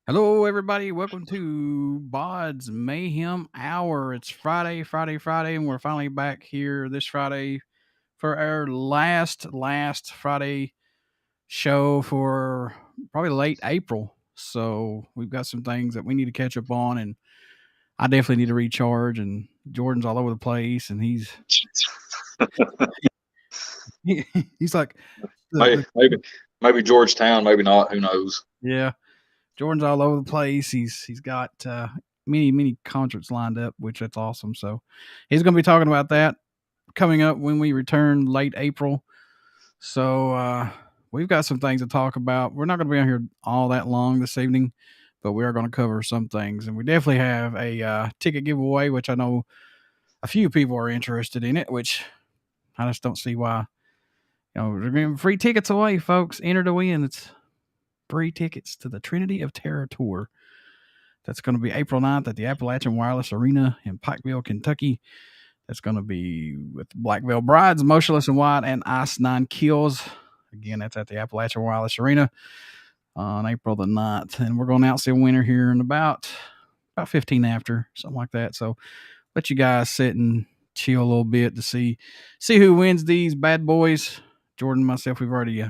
Hello, everybody. Welcome to BODS Mayhem Hour. It's Friday, and we're finally back here this Friday for our last Friday show for probably late April. So we've got some things that we need to catch up on, and I definitely need to recharge. And Jordan's all over the place, and he's like, maybe Georgetown, maybe not. Who knows? yeah. Jordan's all over the place. He's got many concerts lined up, which that's awesome. So he's going to be talking about that coming up when we return late April. So we've got some things to talk about. We're not going to be on here all that long this evening, but we are going to cover some things, and we definitely have a ticket giveaway, which I know a few people are interested in it. Which I just don't see why. We're giving free tickets away, folks. Enter to win. It's free tickets to the Trinity of Terror tour. That's going to be April 9th at the Appalachian Wireless Arena in Pikeville, Kentucky. That's going to be with Black Veil Brides, Motionless in White, and Ice Nine Kills. Again, that's at the Appalachian Wireless Arena on April the 9th. And we're going to announce the winner here in about 15 after, something like that. So let you guys sit and chill a little bit to see who wins these bad boys. Jordan and myself, we've already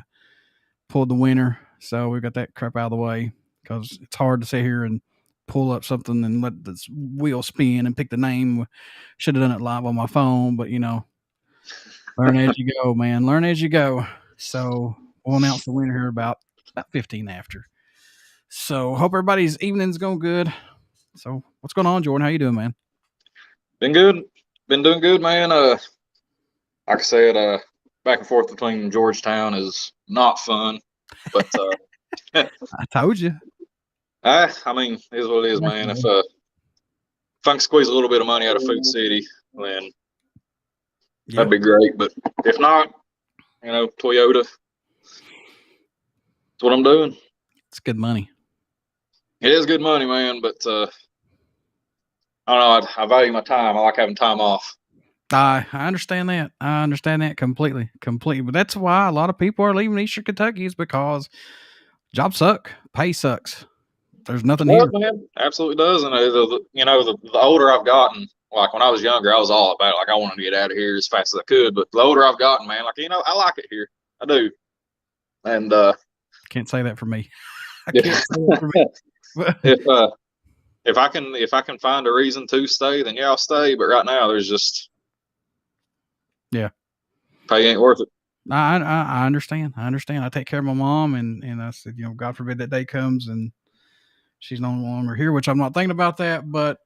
pulled the winner. So we got that crap out of the way because it's hard to sit here and pull up something and let the wheel spin and pick the name. Should have done it live on my phone, but learn as you go, man. Learn as you go. So we'll announce the winner here about 15 after. So hope everybody's evening's going good. So what's going on, Jordan? How you doing, man? Been good. Been doing good, man. Like I said, back and forth between Georgetown is not fun, but I told you. I mean, it is what it is, man. If I can squeeze a little bit of money out of Food City, then that'd be great. But if not, Toyota. That's what I'm doing. It's good money. It is good money, man. But I don't know. I value my time. I like having time off. I understand that. I understand that completely. But that's why a lot of people are leaving Eastern Kentucky is because jobs suck, pay sucks. There's nothing here. Man, absolutely does. And the older I've gotten, like when I was younger, I was all about it. Like I wanted to get out of here as fast as I could. But the older I've gotten, man, like I like it here. I do. And can't say that for me. I can't say that for me. if I can find a reason to stay, then yeah, I'll stay. But right now, there's just pay ain't worth it. I understand. I take care of my mom, and I said, God forbid that day comes and she's no longer here, which I'm not thinking about that, but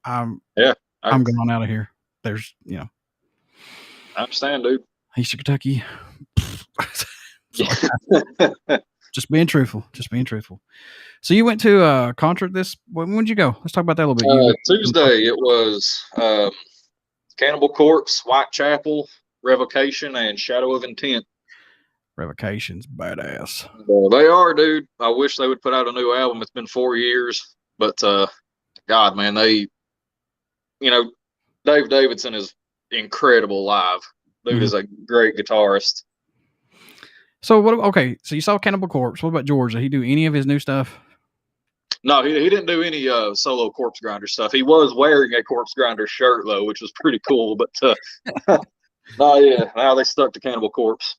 I'm going out of here. There's I understand, dude. Eastern Kentucky. Just being truthful. So you went to a concert when did you go? Let's talk about that a little bit. Tuesday. It was Cannibal Corpse, Whitechapel, Revocation, and Shadow of Intent. Revocation's badass. They are, dude. I wish they would put out a new album. It's been 4 years, but God, man, Dave Davidson is incredible live. Dude is a great guitarist. So okay, so you saw Cannibal Corpse. What about George? Did he do any of his new stuff? No, he didn't do any solo Corpse Grinder stuff. He was wearing a Corpse Grinder shirt though, which was pretty cool. But now they stuck to Cannibal Corpse.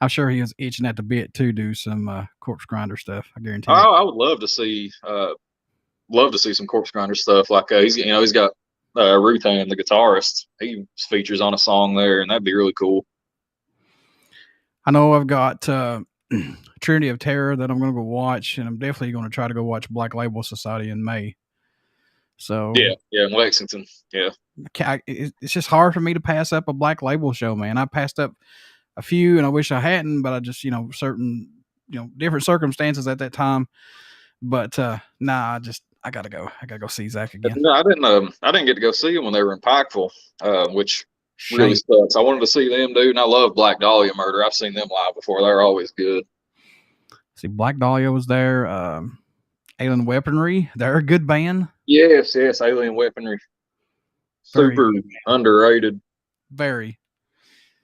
I'm sure he was itching at the bit to do some Corpse Grinder stuff. I guarantee. I would love to see some Corpse Grinder stuff. Like he's got Ruthan, the guitarist. He features on a song there, and that'd be really cool. I know I've got Trinity of Terror that I'm going to go watch, and I'm definitely going to try to go watch Black Label Society in May. So yeah, in Lexington. Yeah, it's just hard for me to pass up a Black Label show, man. I passed up a few, and I wish I hadn't, but I just certain different circumstances at that time. But I gotta go. I gotta go see Zach again. No, I didn't get to go see them when they were in Pikeville, which really sucks. I wanted to see them, dude, and I love Black Dahlia Murder. I've seen them live before. They're always good. See, Black Dahlia was there. Alien Weaponry, they're a good band. Yes, Alien Weaponry. Super underrated. Very.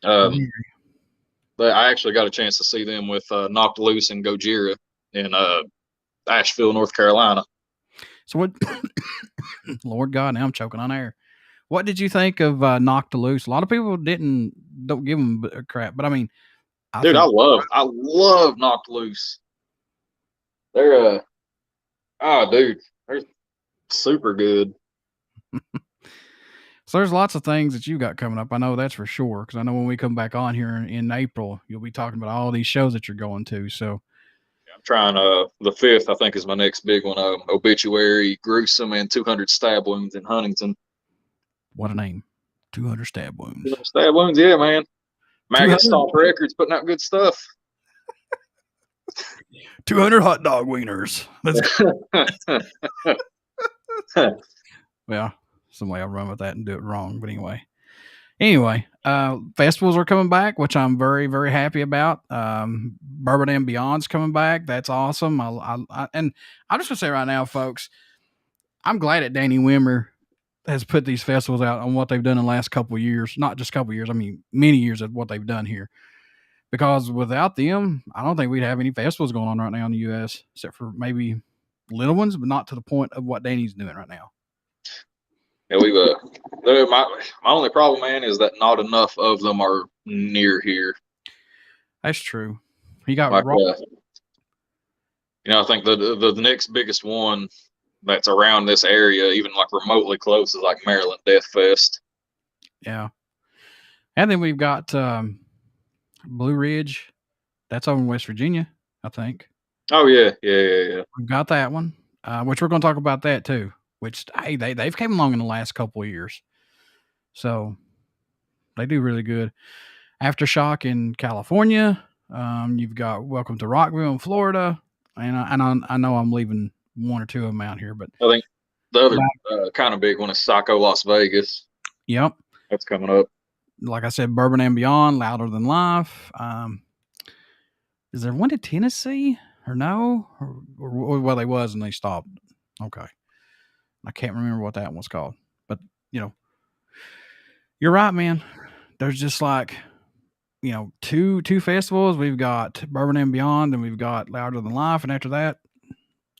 But I actually got a chance to see them with Knocked Loose and Gojira in Asheville, North Carolina. So what? Lord God, now I'm choking on air. What did you think of Knocked Loose? A lot of people don't give them a crap, but I mean, I love Knocked Loose. They're they're super good. So there's lots of things that you got coming up. I know that's for sure, because I know when we come back on here in April, you'll be talking about all these shows that you're going to. So I'm trying the 5th, I think, is my next big one. Obituary, Gruesome, and 200 Stab Wounds in Huntington. What a name. 200 Stab Wounds. 200 Stab Wounds, yeah, man. Maggot Stomp Records putting out good stuff. 200 hot dog wieners. Well, some way I'll run with that and do it wrong. But anyway, festivals are coming back, which I'm very, very happy about. Bourbon and Beyond's coming back. That's awesome. And I'm just gonna say right now, folks, I'm glad that Danny Wimmer has put these festivals out on what they've done in the last couple of years. Not just a couple of years. I mean, many years of what they've done here. Because without them, I don't think we'd have any festivals going on right now in the U.S. except for maybe little ones, but not to the point of what Danny's doing right now. Yeah, my only problem, man, is that not enough of them are near here. That's true. He got I think the next biggest one that's around this area, even like remotely close, is like Maryland Death Fest. Yeah. And then we've got Blue Ridge. That's over in West Virginia, I think. Oh, yeah. We've got that one, which we're going to talk about that too, which, hey, they've came along in the last couple of years. So they do really good. Aftershock in California. You've got Welcome to Rockville in Florida. And I know I'm leaving one or two of them out here, but I think the other kind of big one is Psycho Las Vegas. Yep. That's coming up. Like I said, Bourbon and Beyond, Louder Than Life. Is there one in Tennessee or no? Or well, they was and they stopped. Okay. I can't remember what that one was called. But, you're right, man. There's just like, two festivals. We've got Bourbon and Beyond, and we've got Louder Than Life. And after that,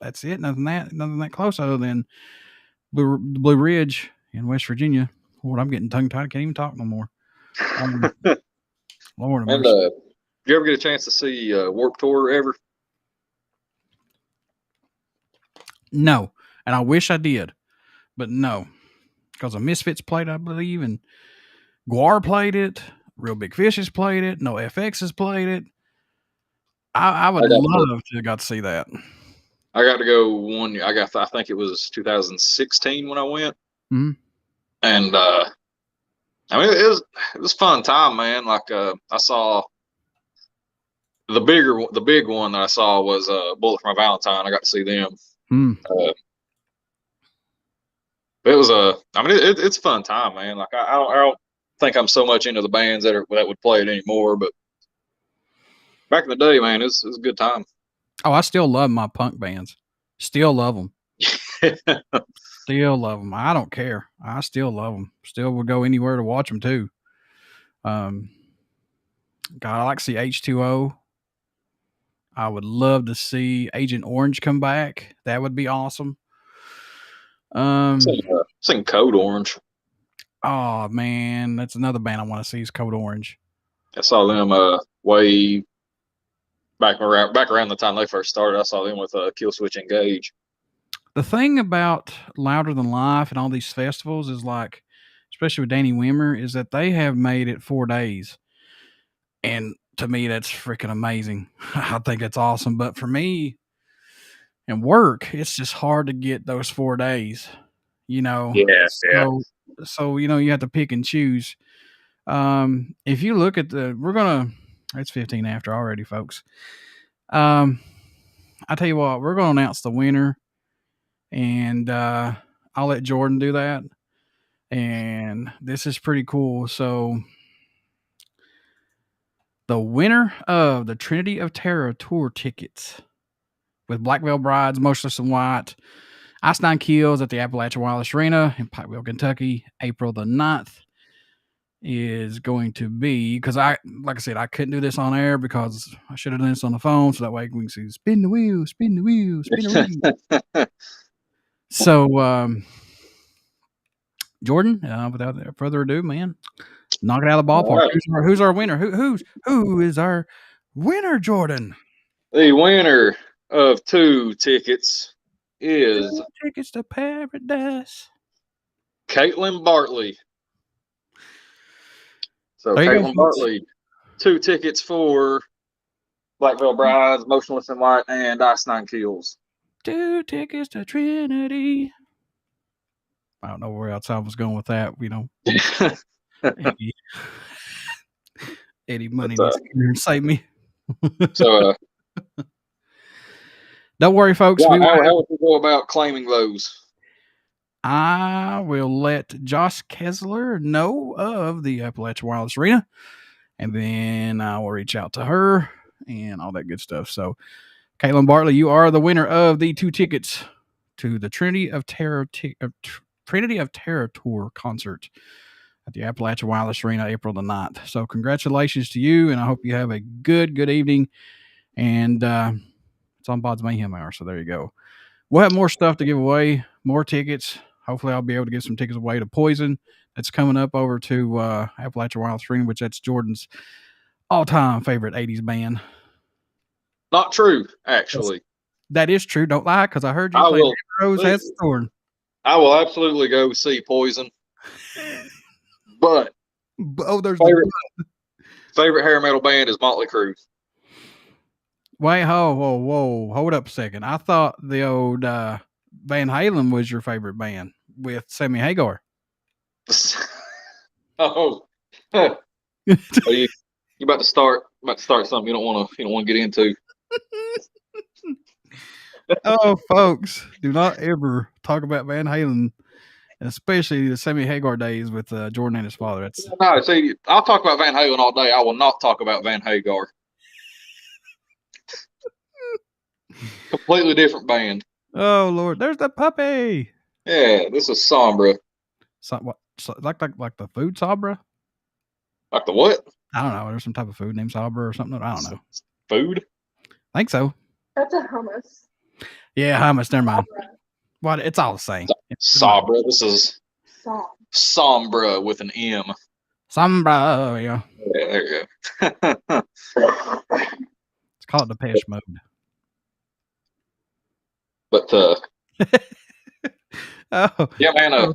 that's it. Nothing that close other than Blue Ridge in West Virginia. Lord, I'm getting tongue tied. I can't even talk no more. Lord, and did you ever get a chance to see Warped Tour ever? No, and I wish I did, but no, because the Misfits played, I believe, and Guar played it. Real Big Fish has played it. No FX has played it. I would love to have got to see that. I got to go one year. I think it was 2016 when I went. Mm-hmm. And it was fun time, man. Like I saw the big one that I saw was Bullet for My Valentine. I got to see them. It was it's a fun time, man. Like I don't think I'm so much into the bands that would play it anymore, but back in the day, man, it was a good time. Oh, I still love my punk bands. Still love them. Still love them. I don't care. I still love them. Still would go anywhere to watch them too. God, I like to see H2O. I would love to see Agent Orange come back. That would be awesome. Sing Code Orange. Oh man, that's another band I want to see is Code Orange. I saw them way back around the time they first started. I saw them with Killswitch Engage. The thing about Louder Than Life and all these festivals is like, especially with Danny Wimmer, is that they have made it 4 days. And to me, that's freaking amazing. I think it's awesome. But for me and work, it's just hard to get those 4 days, Yeah. So, you have to pick and choose. If you look at it's 15 after already, folks. I tell you what, we're going to announce the winner. And I'll let Jordan do that. And this is pretty cool. So the winner of the Trinity of Terror tour tickets with Black Veil Brides, Motionless in White, Ice Nine Kills at the Appalachian Wireless Arena in Pikeville, Kentucky, April the 9th. is going to be, because like I said, I couldn't do this on air because I should have done this on the phone, so that way we can see spin the wheel, spin the wheel, spin the wheel. So, Jordan, without further ado, man, knock it out of the ballpark. Right. Who's our winner? Who is our winner, Jordan? The winner of 2 tickets is 2 tickets to paradise. Caitlin Bartley. So Caitlin Bartley, 2 tickets for Blackville Brides, Motionless in White, and Ice Nine Kills. 2 tickets to Trinity. I don't know where else I was going with that. Eddie Money needs to come here and save me. So, don't worry, folks. Yeah, how would you go about claiming those? I will let Josh Kessler know of the Appalachian Wireless Arena, and then I will reach out to her and all that good stuff. So, Caitlin Bartley, you are the winner of the 2 tickets to the Trinity of Terror Tour concert at the Appalachian Wireless Arena, April the 9th. So congratulations to you, and I hope you have a good evening. And it's on BODS Mayhem Hour, so there you go. We'll have more stuff to give away, more tickets. Hopefully I'll be able to give some tickets away to Poison. That's coming up over to Appalachian Wireless Arena, which that's Jordan's all-time favorite 80s band. Not true, actually. That is true. Don't lie, because I heard you play Rose has Thorn. I will absolutely go see Poison. But there's favorite hair metal band is Motley Crue. Wait, whoa, hold up a second. I thought the old Van Halen was your favorite band with Sammy Hagar. Oh, you about to start something you don't want to get into. Oh, folks, do not ever talk about Van Halen, especially the Sammy Hagar days with Jordan and his father. No, see, I'll talk about Van Halen all day. I will not talk about Van Hagar. Completely different band. Oh Lord, there's the puppy. Yeah, this is Sombra. Like the food Sabra? Like the what? I don't know. There's some type of food named Sabra or something. I don't know. Food? I think so. That's a hummus. Yeah, hummus. Never mind. What? It's all the same. Sabra. This is Sombra with an M. Sombra. Yeah. Yeah, there you go. It's called Depeche Mode. But yeah, man.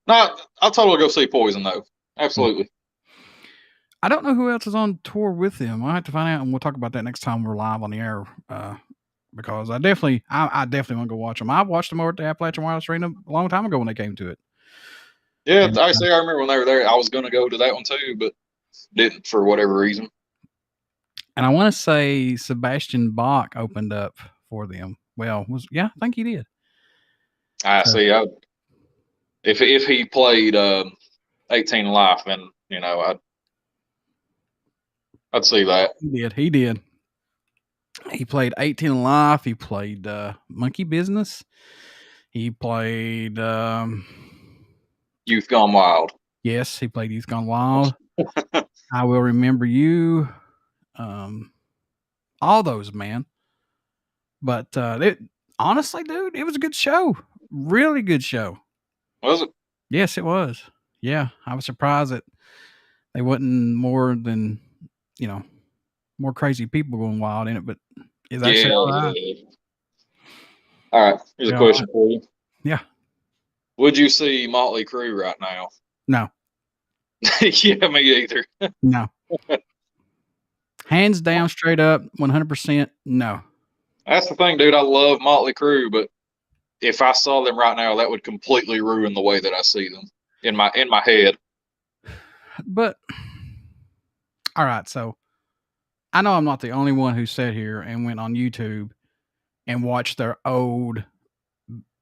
No, I'll totally go see Poison though. Absolutely. I don't know who else is on tour with them. I'll have to find out, and we'll talk about that next time we're live on the air. Because I definitely want to go watch them. I watched them over at the Appalachian Wireless Arena a long time ago when they came to it. Yeah, I remember when they were there. I was going to go to that one too, but didn't for whatever reason. And I want to say Sebastian Bach opened up for them. Well, I think he did. I see. If he played 18 Life, then I'd see that. He did. He played 18 Life. He played Monkey Business. He played Youth Gone Wild. Yes, he played Youth Gone Wild. I Will Remember You. All those, man. But honestly, dude, it was a good show. Really good show. Was it? Yes, it was. Yeah, I was surprised that they wasn't more than, more crazy people going wild in it. But is that all right? All right. Here's a question for you. Yeah. Would you see Motley Crue right now? No. Yeah, me either. No. Hands down, straight up, 100%, no. That's the thing, dude. I love Motley Crue, but if I saw them right now, that would completely ruin the way that I see them in my head. But all right, so I know I'm not the only one who sat here and went on YouTube and watched their old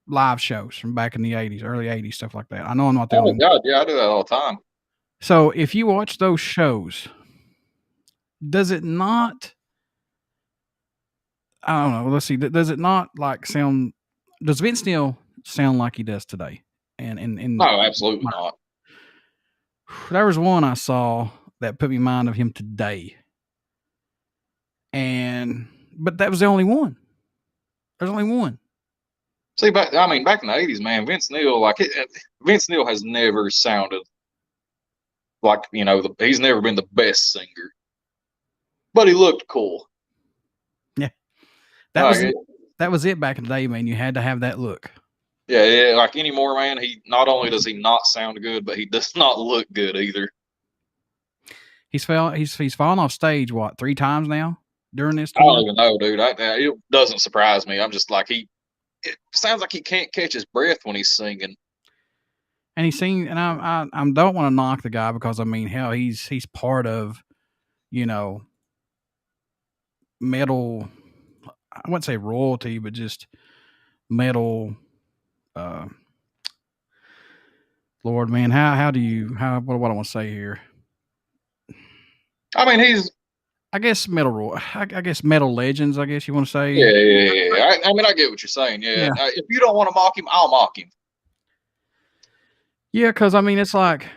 live shows from back in the 80s, early 80s, stuff like that. I know I'm not the only one. God, yeah, I do that all the time. So if you watch those shows, does it not, I don't know, let's see, does it not does Vince Neil sound like he does today? And no, absolutely not. There was one I saw that put me in mind of him today. But that was the only one. There's only one. See, back in the 80s, man, Vince Neil, Vince Neil has never sounded like, he's never been the best singer. But he looked cool. Yeah. That was it back in the day, man. You had to have that look. Yeah, like anymore, man, he not only does he not sound good, but he does not look good either. He's fallen off stage, 3 times now during this tour? I don't even know, dude. It doesn't surprise me. I'm just like, it sounds like he can't catch his breath when he's singing. And he's singing, and I don't want to knock the guy because, I mean, hell, he's part of, metal, I wouldn't say royalty, but just metal, Lord, man, what do I want to say here? I mean, he's, I guess metal legends, I guess you want to say. Yeah. I mean, I get what you're saying. Yeah. If you don't want to mock him, I'll mock him. Yeah, because, I mean, it's like,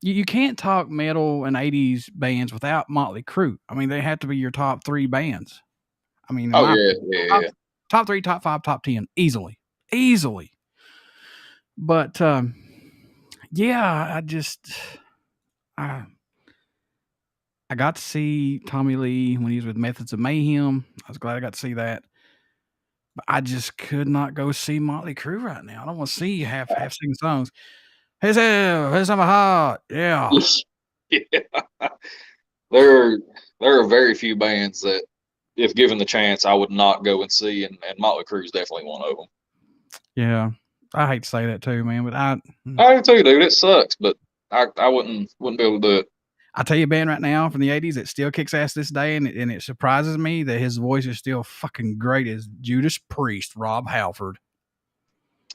you can't talk metal and 80s bands without Motley Crue. I mean, they have to be your top 3 bands. I mean, top 3, top 5, top 10, easily. But yeah, I got to see Tommy Lee when he was with Methods of Mayhem. I was glad I got to see that. But I just could not go see Motley Crue right now. I don't want to see half singing songs. Hey, here's my heart. Yeah. There are very few bands that, if given the chance, I would not go and see, and Motley Crue is definitely one of them. Yeah, I hate to say that too, man, but I do too, dude. It sucks, but I wouldn't be able to do it. I tell you a band right now from the 80s that still kicks ass this day, and it surprises me that his voice is still fucking great, is Judas Priest, Rob Halford.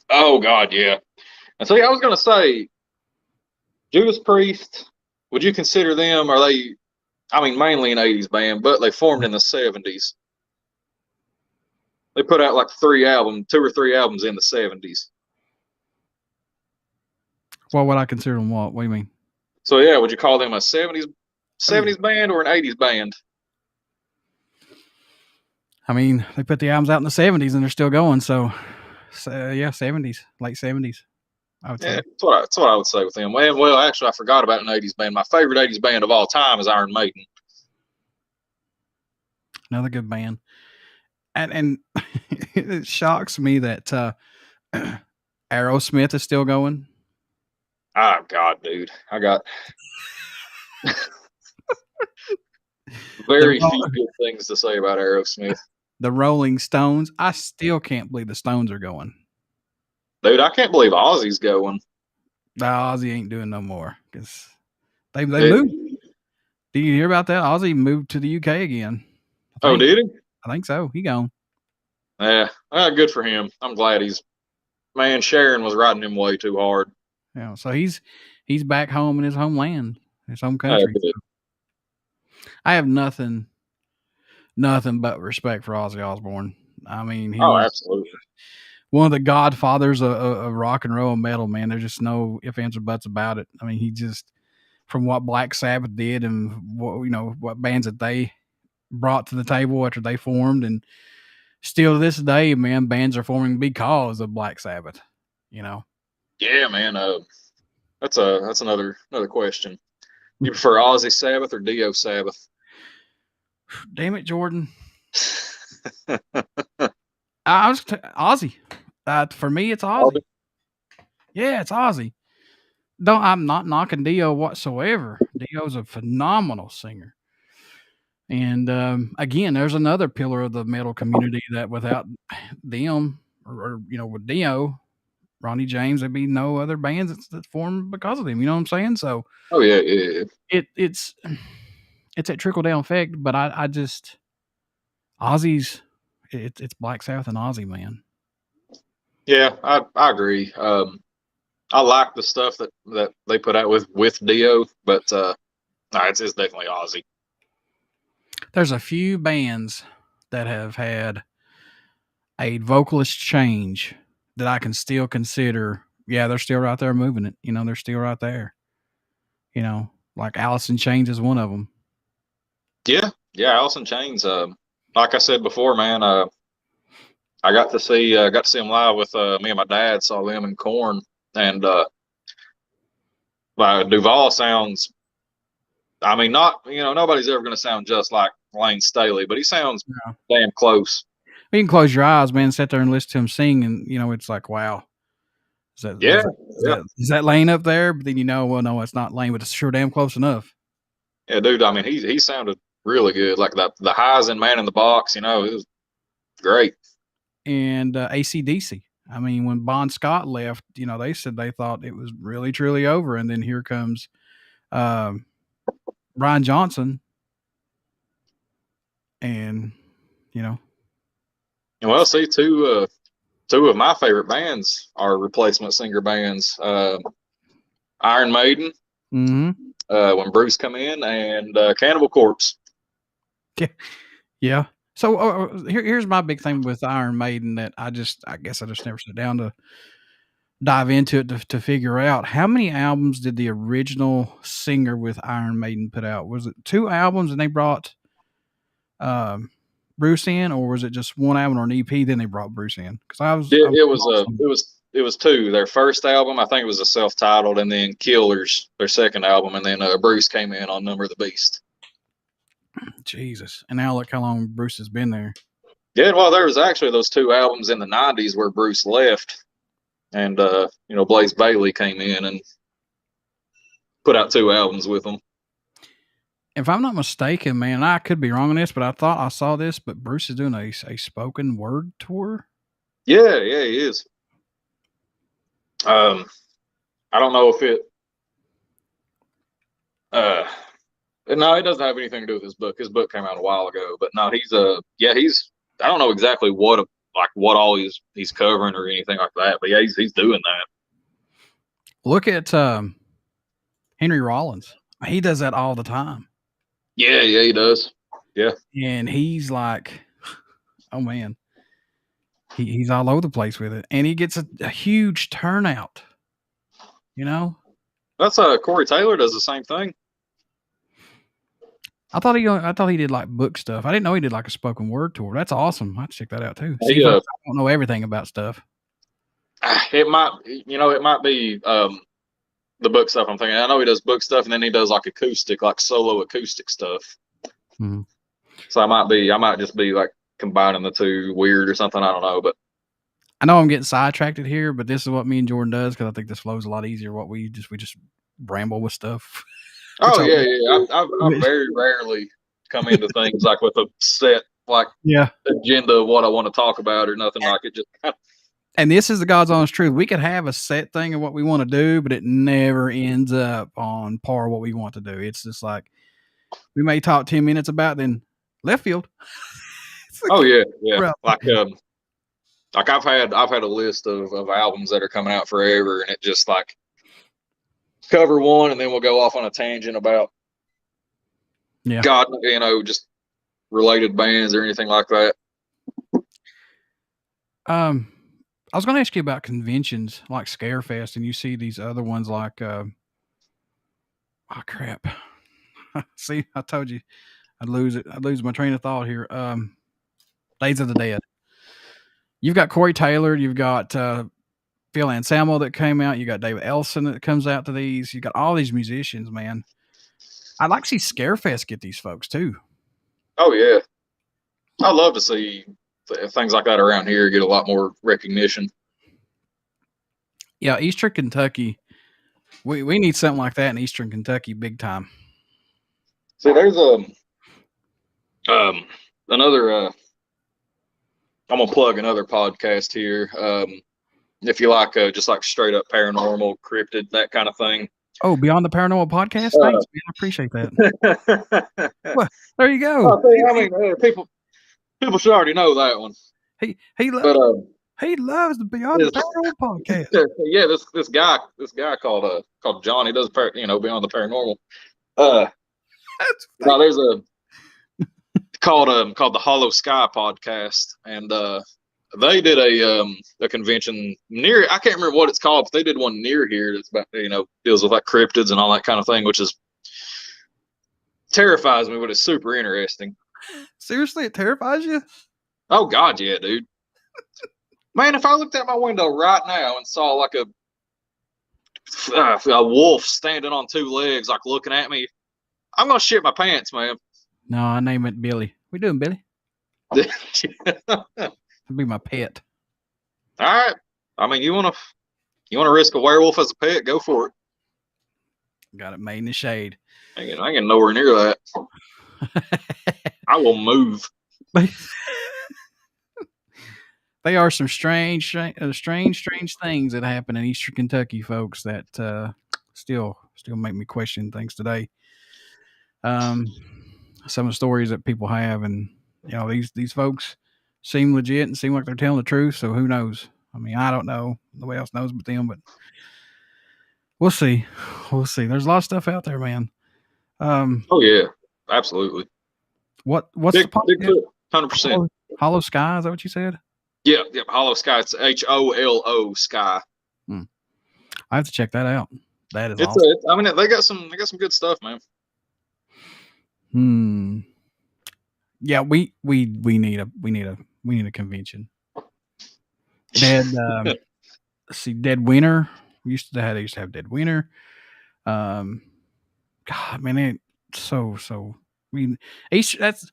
Oh, God, yeah. And so, I was going to say, Judas Priest, would you consider them, are they, I mean, mainly an 80s band, but they formed in the 70s. They put out like 2 or 3 albums in the 70s. What would I consider them? What do you mean? So, yeah, would you call them a 70s band or an 80s band? I mean, they put the albums out in the 70s and they're still going. So yeah, 70s, late 70s. I would say. That's what I would say with them. Well, actually, I forgot about an 80s band. My favorite 80s band of all time is Iron Maiden. Another good band. And it shocks me that Aerosmith is still going. Oh, God, dude. I got very few good things to say about Aerosmith. The Rolling Stones. I still can't believe the Stones are going. Dude, I can't believe Ozzy's going. No, Ozzy ain't doing no more because they moved. Did you hear about that? Ozzy moved to the UK again. Oh, did he? I think so. He gone. Yeah, good for him. I'm glad man, Sharon was riding him way too hard. Yeah, so he's back home in his homeland, his home country. So I have nothing but respect for Ozzy Osbourne. I mean, he's absolutely one of the godfathers of rock and roll and metal, man. There's just no ifs, ands, or buts about it. I mean, he just, from what Black Sabbath did and what bands that they brought to the table after they formed, and still to this day, man, bands are forming because of Black Sabbath. Yeah, man. That's another question. You prefer Ozzy Sabbath or Dio Sabbath? Damn it, Jordan. I was Ozzy. For me, it's Ozzy. Yeah, it's Ozzy. I'm not knocking Dio whatsoever. Dio's a phenomenal singer. And again, there's another pillar of the metal community that without them, or with Dio, Ronnie James, there'd be no other bands that formed because of them. You know what I'm saying? So, oh yeah. It's that trickle down effect. But I just Ozzy's. It's Black Sabbath and Ozzy, man. Yeah, I agree. I like the stuff that they put out with Dio, but it's definitely Ozzy. There's a few bands that have had a vocalist change that I can still consider. Yeah, they're still right there moving it. They're still right there. You know, like Alice in Chains is one of them. Yeah, Alice in Chains. Like I said before, man, I got to see him live with me and my dad. Saw them in Corn, and Duval sounds. I mean, nobody's ever going to sound just like Lane Staley, but he sounds damn close. You can close your eyes, man, sit there and listen to him sing, and it's like, wow. Is that Lane up there? But then well, no, it's not Lane, but it's sure damn close enough. Yeah, dude. I mean, he sounded really good. Like the highs in Man in the Box, it was great. And AC/DC. I mean, when Bon Scott left, they said they thought it was really, truly over. And then here comes Brian Johnson. And, Well, see, two of my favorite bands are replacement singer bands. Iron Maiden, when Bruce come in, and Cannibal Corpse. Yeah. So here's my big thing with Iron Maiden that I guess I just never sat down to dive into it to figure out how many albums did the original singer with Iron Maiden put out? Was it 2 albums and they brought Bruce in, or was it just 1 album or an EP? Then they brought Bruce in because it was 2. Their first album, I think it was a self-titled, and then Killers, their second album, and then Bruce came in on Number of the Beast. Jesus. And now look how long Bruce has been there. Yeah, well, there was actually those 2 albums in the 90s where Bruce left, and Blaze Bayley came in and put out 2 albums with him. If I'm not mistaken, man, I could be wrong on this, but I thought I saw this, but Bruce is doing a spoken word tour. Yeah, he is. I don't know if it no, it doesn't have anything to do with his book. His book came out a while ago, but no, he's I don't know exactly what all he's covering or anything like that, but yeah, he's doing that. Look at Henry Rollins. He does that all the time. Yeah, he does. Yeah. And he's like, oh man, he's all over the place with it, and he gets a huge turnout. That's Corey Taylor does the same thing. I thought he did like book stuff. I didn't know he did like a spoken word tour. That's awesome. I'd check that out too. I don't know everything about stuff. It might be the book stuff I'm thinking. I know he does book stuff, and then he does like acoustic, like solo acoustic stuff. Mm-hmm. So I might just be like combining the 2 weird or something. I don't know, but I know I'm getting sidetracked here, but this is what me and Jordan does because I think this flows a lot easier. We just ramble with stuff. Oh yeah. I very rarely come into things like with a set agenda of what I want to talk about or nothing like it. Just and this is the God's honest truth. We could have a set thing of what we want to do, but it never ends up on par what we want to do. It's just like we may talk 10 minutes about then left field. Oh yeah. Like I've had a list of albums that are coming out forever, and it just like cover one, and then we'll go off on a tangent about God, just related bands or anything like that. I was going to ask you about conventions like Scarefest, and you see these other ones like, oh crap! See, I told you I'd lose my train of thought here. Days of the Dead. You've got Corey Taylor. You've got Phil Anselmo that came out. You got David Ellison that comes out to these. You got all these musicians, man. I'd like to see Scarefest get these folks too. Oh yeah, I love to see things like that around here get a lot more recognition. Yeah, Eastern Kentucky. We need something like that in Eastern Kentucky, big time. See, there's another. I'm gonna plug another podcast here. If you like just like straight up paranormal, cryptid, that kind of thing. Oh, Beyond the Paranormal podcast. Thanks, man. I appreciate that. Well, there you go. I mean, people should already know that one. He loves the Beyond the Paranormal podcast. Yeah, this guy called John. He does Beyond the Paranormal. Now there's a called the Hollow Sky podcast, and They did a convention near. I can't remember what it's called, but they did one near here. That's about deals with like cryptids and all that kind of thing, which is terrifies me, but it's super interesting. Seriously, it terrifies you? Oh God, yeah, dude. Man, if I looked out my window right now and saw like a wolf standing on two legs, like looking at me, I'm gonna shit my pants, man. No, I name it Billy. We doing Billy? That'd be my pet. All right. I mean, you wanna risk a werewolf as a pet? Go for it. Got it made in the shade. I ain't nowhere near that. I will move. They are some strange things that happen in Eastern Kentucky, folks, that still make me question things today. Some of the stories that people have, and these folks seem legit and seem like they're telling the truth. So who knows? I mean, I don't know. Nobody else knows but them. But we'll see. There's a lot of stuff out there, man. Oh yeah, absolutely. What's big, the Bigfoot? 100%. Hollow Sky? Is that what you said? Yeah. Hollow Sky. It's HOLO Sky. I have to check that out. That is awesome. I mean, they got some good stuff, man. Yeah, we need a convention. Dead Winter. They used to have Dead Winter. God, man, it's so. Easter. That's.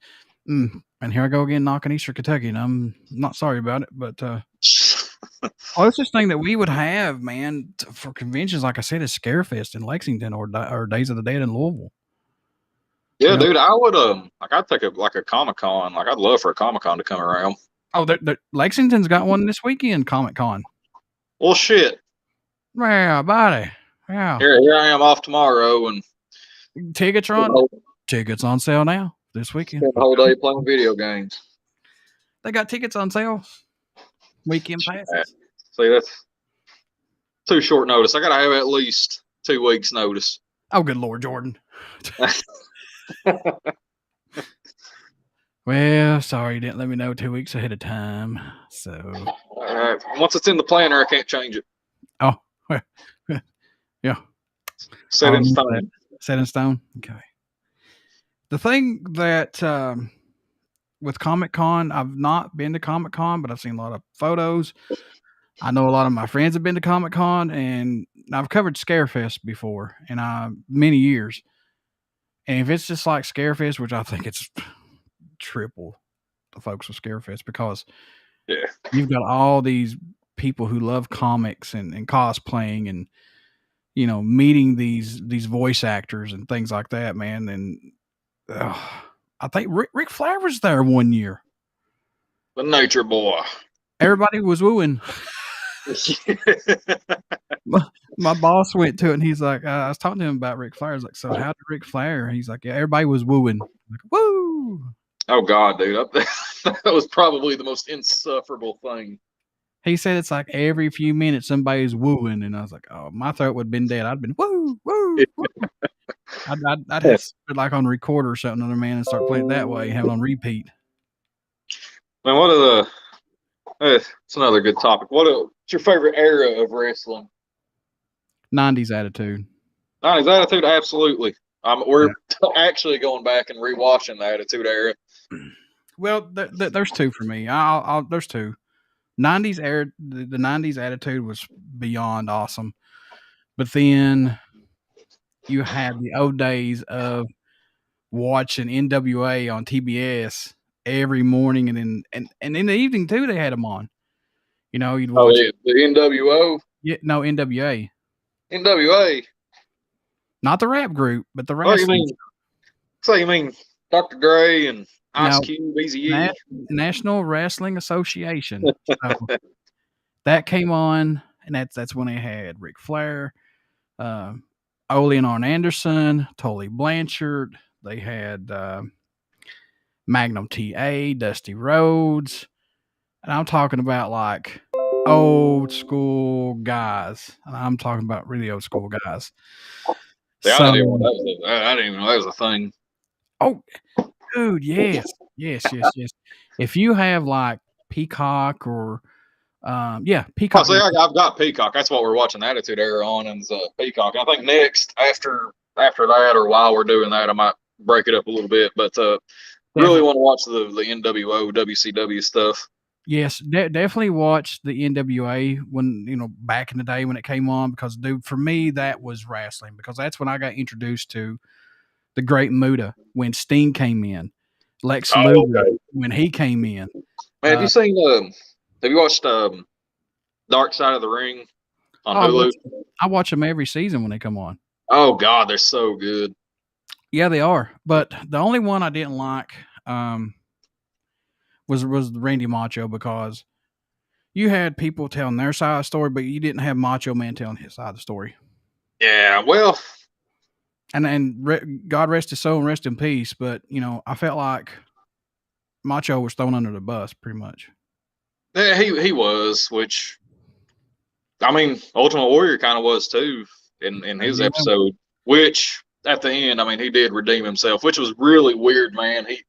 And here I go again knocking Eastern Kentucky, and I'm not sorry about it, but closest thing that we would have, man, for conventions, like I said, is Scarefest in Lexington or Days of the Dead in Louisville. Yeah, dude, I would I'd take a Comic-Con. Like I'd love for a Comic-Con to come around. Oh, Lexington's got one this weekend, Comic-Con. Well, shit. Yeah, buddy. Yeah. Here I am off tomorrow, and tickets on sale now this weekend. Spend the whole day playing video games. They got tickets on sale. Weekend passes. See, that's too short notice. I gotta have at least 2 weeks notice. Oh, good Lord, Jordan. Well, sorry, you didn't let me know 2 weeks ahead of time. So once it's in the planner, I can't change it. Oh, yeah. Set in stone. Set in stone. Okay. The thing that with Comic-Con, I've not been to Comic-Con, but I've seen a lot of photos. I know a lot of my friends have been to Comic-Con, and I've covered Scarefest before in many years. And if it's just like Scarefest, which I think it's triple the folks with Scarefest, because you've got all these people who love comics and cosplaying and meeting these voice actors and things like that, man. And I think Ric Flair was there one year. The Nature Boy. Everybody was wooing. My boss went to it, and he's like, I was talking to him about Ric Flair. I was like, so how did Ric Flair? He's like, yeah, everybody was wooing. I'm like, woo! Oh God, dude, that was probably the most insufferable thing. He said it's like every few minutes somebody's wooing, and I was like, oh, my throat would have been dead. I'd been woo, woo, woo. I'd have to like on recorder or something, other man, and start playing it that way, have it on repeat. Man, what are it's another good topic. What's your favorite era of wrestling? 90s Attitude. 90s Attitude, absolutely. We're actually going back and rewatching the Attitude era. Well, there's two for me. There's two. 90s era, the 90s Attitude was beyond awesome, but then you had the old days of watching NWA on TBS every morning, and in the evening too. They had them on. You'd watch the NWO. Yeah, no, NWA. NWA. Not the rap group, but the wrestling. So you mean Dr. Dre and Ice Cube, Eazy-E? National Wrestling Association. So that came on, and that's when they had Ric Flair, Ole and Arn Anderson, Tully Blanchard. They had Magnum TA, Dusty Rhodes, and I'm talking about like old school guys. And I'm talking about really old school guys. Yeah, I didn't even know that was a thing. Oh, dude, yes. If you have like Peacock or Peacock. Oh, see, I've got Peacock. That's what we're watching Attitude Era on, and Peacock. I think next after that, or while we're doing that, I might break it up a little bit. But really want to watch the NWO, WCW stuff. Yes, definitely watch the NWA when, back in the day when it came on, because, dude, for me, that was wrestling, because that's when I got introduced to the Great Muta when Sting came in, Lex Luger when he came in. Man, have you watched Dark Side of the Ring on Hulu? I watch them every season when they come on. Oh, God, they're so good. Yeah, they are. But the only one I didn't like was Randy Macho, because you had people telling their side of the story, but you didn't have Macho Man telling his side of the story. Yeah, well. And God rest his soul and rest in peace, but, I felt like Macho was thrown under the bus pretty much. Yeah, he was, which, I mean, Ultimate Warrior kind of was too in his episode, which at the end, I mean, he did redeem himself, which was really weird, man. He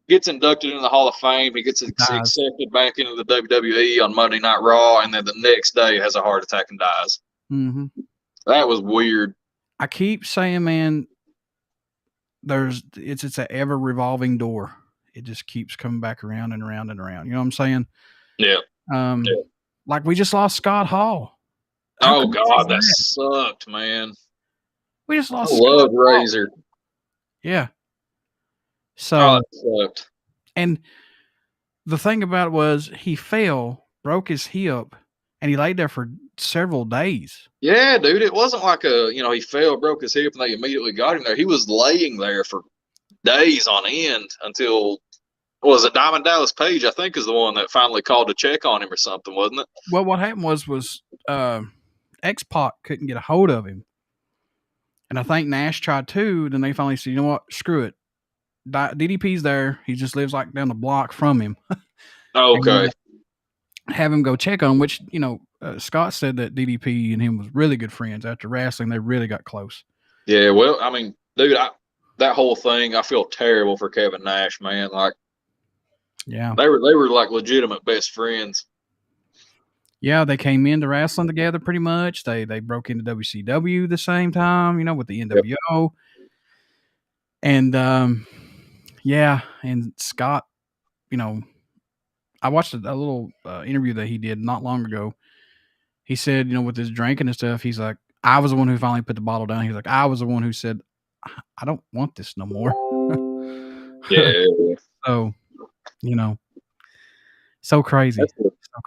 gets inducted into the Hall of Fame. He gets accepted back into the WWE on Monday Night Raw, and then the next day has a heart attack and dies. Mm-hmm. That was weird. I keep saying, man, it's an ever revolving door. It just keeps coming back around and around and around. You know what I'm saying? Yeah. Like we just lost Scott Hall. Oh God, that sucked, man. We just lost. I love Razor. Yeah. So that sucked. And the thing about it was he fell, broke his hip, and he laid there for several days. Yeah, dude. It wasn't like he fell, broke his hip, and they immediately got him there. He was laying there for days on end until, was it Diamond Dallas Page, I think, is the one that finally called to check on him or something, wasn't it? Well, what happened was X-Pac couldn't get a hold of him. And I think Nash tried too. Then they finally said, you know what? Screw it. DDP's there. He just lives like down the block from him. Okay. Have him go check on him, which, Scott said that DDP and him was really good friends. After wrestling, they really got close. Yeah, well, I mean, dude, that whole thing, I feel terrible for Kevin Nash, man. Like, yeah, they were like legitimate best friends. Yeah, they came into wrestling together pretty much. They broke into WCW the same time, with the NWO. Yep. And and Scott, I watched a little interview that he did not long ago. He said, with his drinking and stuff, he's like, I was the one who finally put the bottle down. He's like, I was the one who said, I don't want this no more. Yeah. So, so crazy.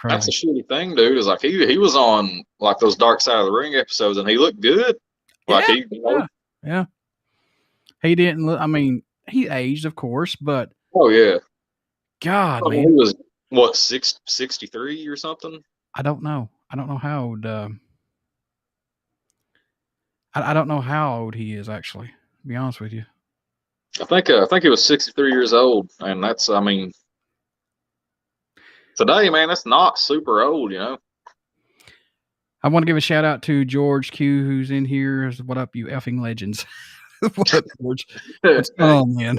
That's a shitty thing, dude. Is like he was on like those Dark Side of the Ring episodes, and he looked good. Like yeah. He didn't look. I mean, he aged, of course, but oh yeah, God, man, he was what 63 or something. I don't know how old. I don't know how old he is actually. To be honest with you, I think he was 63 years old, and that's, I mean, today, man, that's not super old, I want to give a shout out to George Q, who's in here. What up, you effing legends? What up, George? What's going on, man?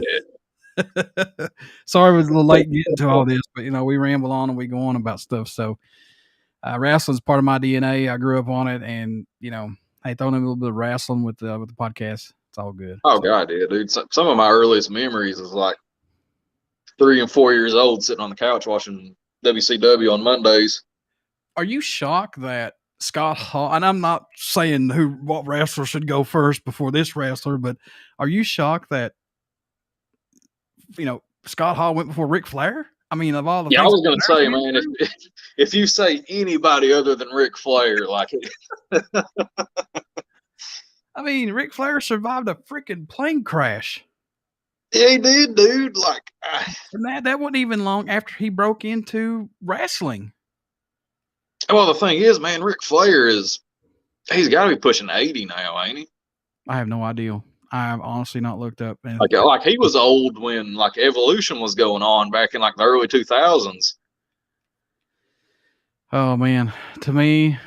Sorry, I was a little late getting to all this, but we ramble on and we go on about stuff. So, wrestling's part of my DNA. I grew up on it, and hey, throwing in a little bit of wrestling with the podcast. It's all good. Oh God, yeah, dude. Some of my earliest memories is like 3 and 4 years old, sitting on the couch watching WCW on Mondays. Are you shocked that Scott Hall, and I'm not saying what wrestler should go first before this wrestler, but are you shocked that Scott Hall went before Ric Flair? I mean, of all the I was going to say, man, if you say anybody other than Ric Flair, like I mean, Ric Flair survived a freaking plane crash. Yeah, he did, dude. Like, and that wasn't even long after he broke into wrestling. Well, the thing is, man, Ric Flair he's got to be pushing 80 now, ain't he? I have no idea. I've honestly not looked up. Like he was old when like Evolution was going on back in like the early 2000s. Oh man, to me,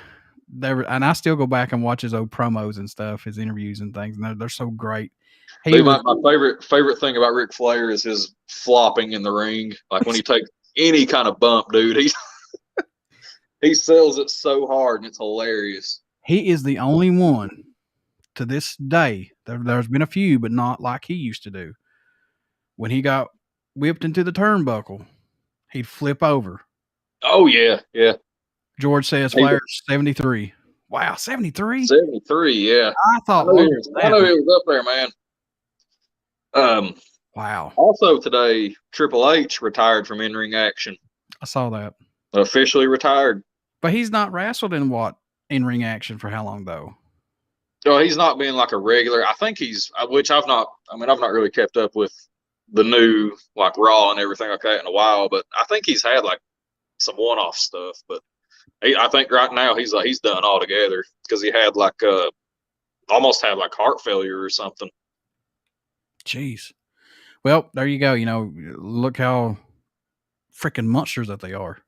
and I still go back and watch his old promos and stuff, his interviews and things, and they're so great. My favorite thing about Ric Flair is his flopping in the ring. Like when he takes any kind of bump, dude. He sells it so hard, and it's hilarious. He is the only one to this day. There's been a few, but not like he used to do. When he got whipped into the turnbuckle, he'd flip over. Oh, yeah, yeah. George says Flair's 73. Wow, 73? 73, yeah. I thought I know he was up there, man. Wow. Also today, Triple H retired from in-ring action. I saw that. Officially retired. But he's not wrestled in-ring action for how long, though? So he's not been like a regular. I think which I've not really kept up with the new like Raw and everything like that in a while, but I think he's had like some one-off stuff. But I think right now he's done altogether because he had like almost had like heart failure or something. Jeez. Well, there you go. Look how freaking monsters that they are.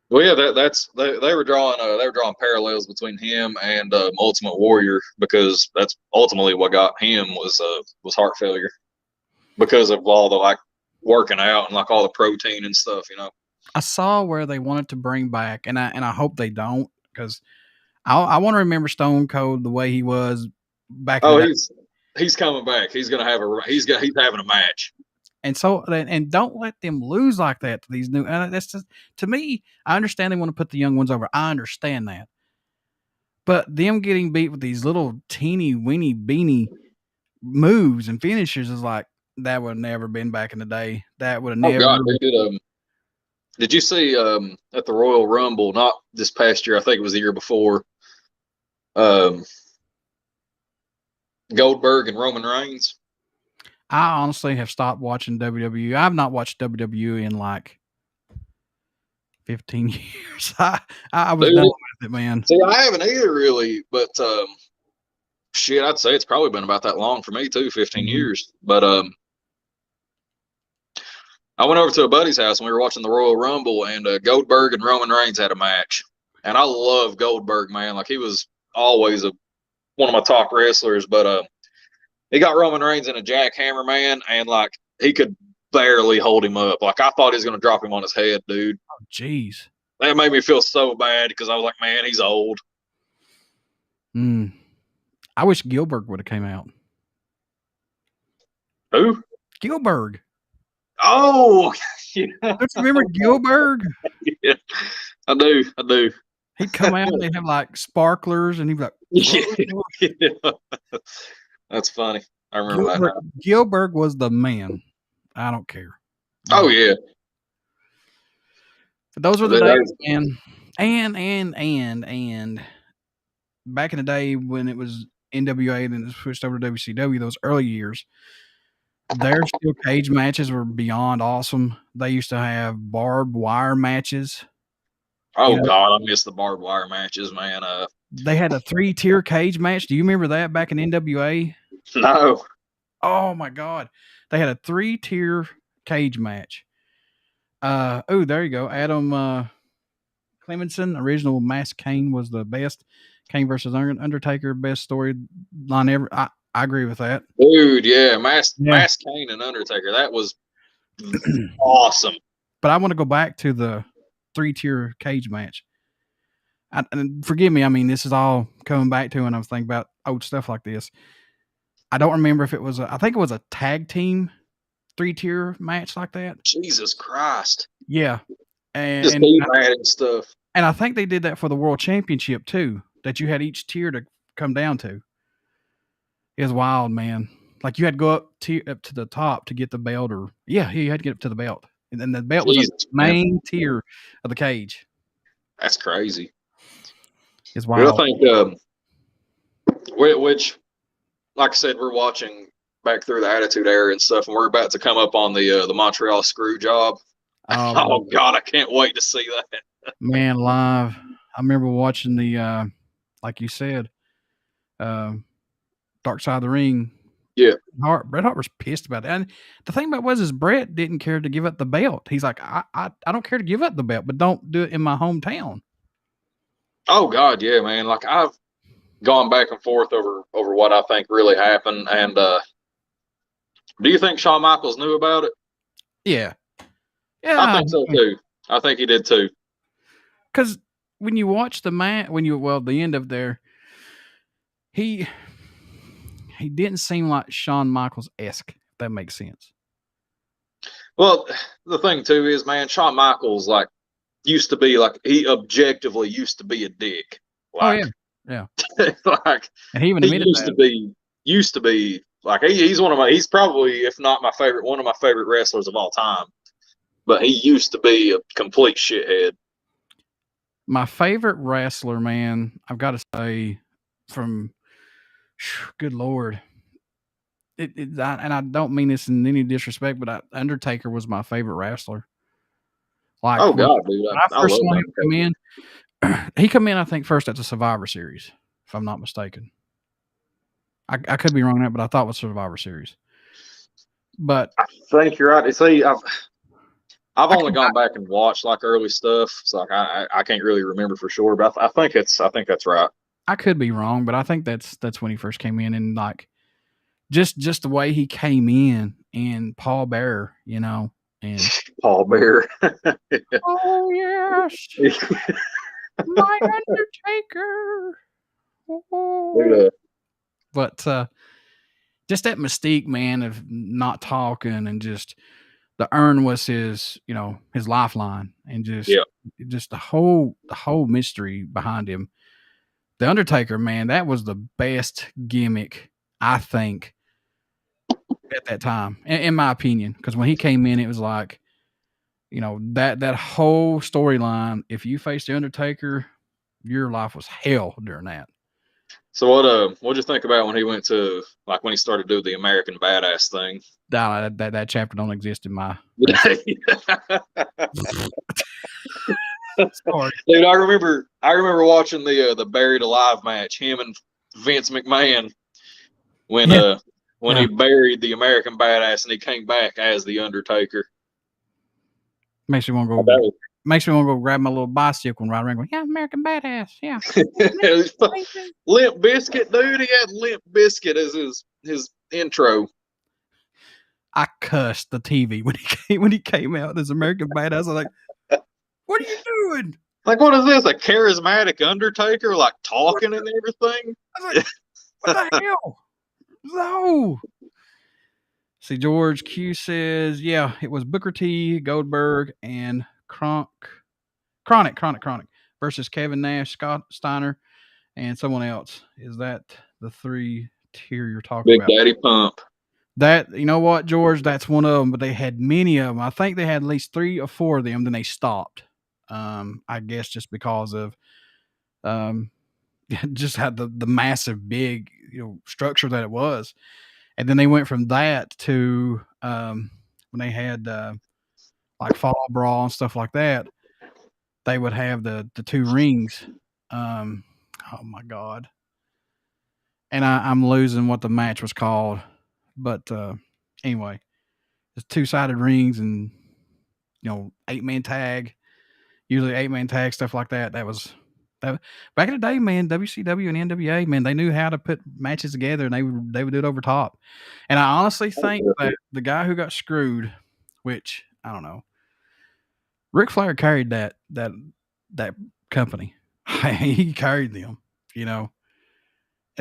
Well, yeah, they were drawing parallels between him and Ultimate Warrior because that's ultimately what got him was heart failure because of all the like working out and like all the protein and stuff. I saw where they wanted to bring back, and I hope they don't, because I want to remember Stone Cold the way he was back. Oh, he's coming back. He's having a match. And so, and don't let them lose like that to these new. And that's just, to me, I understand they want to put the young ones over. I understand that, but them getting beat with these little teeny weeny beanie moves and finishes is like that would have never been back in the day. That would have never. God, did you see at the Royal Rumble? Not this past year. I think it was the year before. Goldberg and Roman Reigns. I honestly have stopped watching WWE. I've not watched WWE in like 15 years. I was done with it, man. See, I haven't either really, but shit, I'd say it's probably been about that long for me too, 15 years. But I went over to a buddy's house and we were watching the Royal Rumble, and Goldberg and Roman Reigns had a match. And I love Goldberg, man. Like, he was always one of my top wrestlers, but he got Roman Reigns in a jackhammer, man, and like he could barely hold him up. Like, I thought he was going to drop him on his head, dude. Oh, jeez. That made me feel so bad because I was like, man, he's old. I wish Gilbert would have came out. Who? Gilbert. Oh, yeah. Don't you remember Gilbert? Yeah, I do. He'd come out and they'd have like sparklers, and he'd be like, yeah. That's funny. I remember that. Gilbert was the man. I don't care. Oh, yeah. But those were the days, man. And back in the day when it was NWA and then it switched over to WCW, those early years, their steel cage matches were beyond awesome. They used to have barbed wire matches. Oh, God, I miss the barbed wire matches, man. They had a 3-tier cage match. Do you remember that back in NWA? No. Oh, my God. They had a 3-tier cage match. Oh, there you go. Adam Clemenson, original Mask Kane, was the best. Kane versus Undertaker, best storyline ever. I agree with that. Dude, yeah. Mask Kane and Undertaker. That was awesome. But I want to go back to the 3-tier cage match. And forgive me, I mean, this is all coming back to when I was thinking about old stuff like this. I don't remember if it was I think it was a tag team 3-tier match like that. Jesus Christ. Yeah. And stuff. And I think they did that for the World Championship too, that you had each tier to come down to. It was wild, man. Like, you had to go up to the top to get the belt, you had to get up to the belt. And then the belt was the main tier of the cage. That's crazy. It's wild. I think, which, like I said, we're watching back through the Attitude Era and stuff, and we're about to come up on the Montreal Screw Job. Oh, God, I can't wait to see that. Man, live. I remember watching the, like you said, Dark Side of the Ring. Yeah. Bret Hart was pissed about that. And the thing about it was Bret didn't care to give up the belt. He's like, I don't care to give up the belt, but don't do it in my hometown. Oh, God, yeah, man. Like, I've gone back and forth over what I think really happened. And do you think Shawn Michaels knew about it? Yeah. Yeah, I think so too. I think he did too. Because when you watch the the end of there, he didn't seem like Shawn Michaels-esque, if that makes sense. Well, the thing too is, man, Shawn Michaels used to be he objectively used to be a dick. Like, yeah. like, and he even admitted that. Used to be like he's probably, if not one of my favorite wrestlers of all time. But he used to be a complete shithead. My favorite wrestler, man, I've got to say, from good Lord. And I don't mean this in any disrespect, but Undertaker was my favorite wrestler. Like, oh God, dude! When I first saw him come in, he come in, I think, first at the Survivor Series, if I'm not mistaken. I could be wrong on that, but I thought it was Survivor Series. But I think you're right. See, I've only gone back and watched like early stuff, so I can't really remember for sure. But I think that's right. I could be wrong, but I think that's when he first came in, and like just the way he came in, and Paul Bearer, and Paul Bearer. Oh yes, my Undertaker. Oh. But just that mystique, man, of not talking, and just the urn was his lifeline, and just the whole mystery behind him. The Undertaker, man, that was the best gimmick, I think, at that time, in my opinion. Because when he came in, it was like, that whole storyline. If you faced the Undertaker, your life was hell during that. So what'd you think about when he went to when he started doing the American Badass thing? That chapter don't exist in my. Sorry. Dude, I remember watching the Buried Alive match, him and Vince McMahon, when he buried the American Badass and he came back as the Undertaker. Makes me want to go grab my little bicycle and ride around going, yeah, American Badass, yeah. Limp Bizkit, dude. He had Limp Bizkit as his intro. I cussed the TV when he came out as American Badass. I was like, what are you doing? Like, what is this? A charismatic Undertaker, like talking and everything? I was like, what the hell? No. See, George Q says, yeah, it was Booker T, Goldberg, and Chronic versus Kevin Nash, Scott Steiner, and someone else. Is that the 3-tier you're talking about? Big Daddy Pump. That, you know what, George? That's one of them, but they had many of them. I think they had at least 3 or 4 of them, then they stopped. I guess just because of just had the massive big structure that it was. And then they went from that to when they had like Fall Brawl and stuff like that, they would have the 2 rings. Oh my God. And I'm losing what the match was called. But anyway, it's 2-sided rings and 8-man tag, usually 8-man tag, stuff like that. That was back in the day, man. WCW and NWA, man, they knew how to put matches together, and they would do it over top. And I honestly think that the guy who got screwed, which I don't know, Ric Flair carried that company. He carried them, And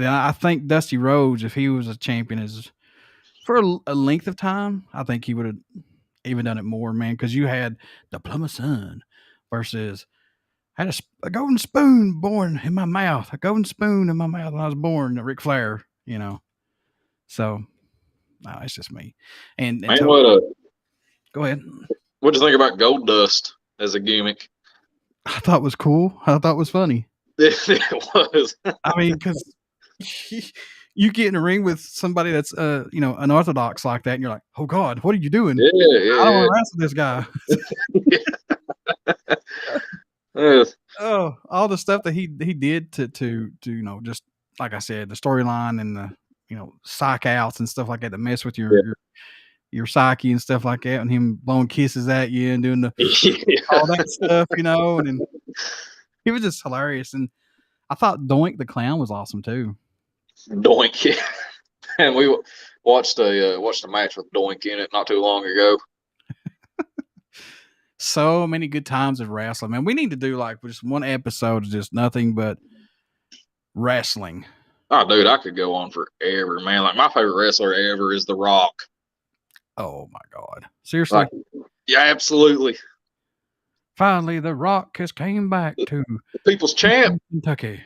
I think Dusty Rhodes, if he was a champion, for a length of time, I think he would have even done it more, man. Because you had the Plumber Sun versus I had a golden spoon born in my mouth. A golden spoon in my mouth when I was born. Ric Flair, So, no, it's just me. And man, go ahead. What'd you think about Gold Dust as a gimmick? I thought it was cool. I thought it was funny. It was. I mean, because you get in a ring with somebody that's unorthodox like that, and you're like, oh God, what are you doing? Yeah. I don't want to wrestle this guy. Oh, all the stuff that he did to just like I said, the storyline and the psych outs and stuff like that mess with your psyche and stuff like that, and him blowing kisses at you and doing all that stuff, and then he was just hilarious. And I thought Doink the Clown was awesome too. Doink, yeah. And we watched a match with Doink in it not too long ago. So many good times of wrestling, man. We need to do like just one episode of just nothing but wrestling. Oh, dude, I could go on forever, man. Like my favorite wrestler ever is The Rock. Oh my God. Seriously? Like, yeah, absolutely. Finally, The Rock has came back to the People's Champ, Kentucky.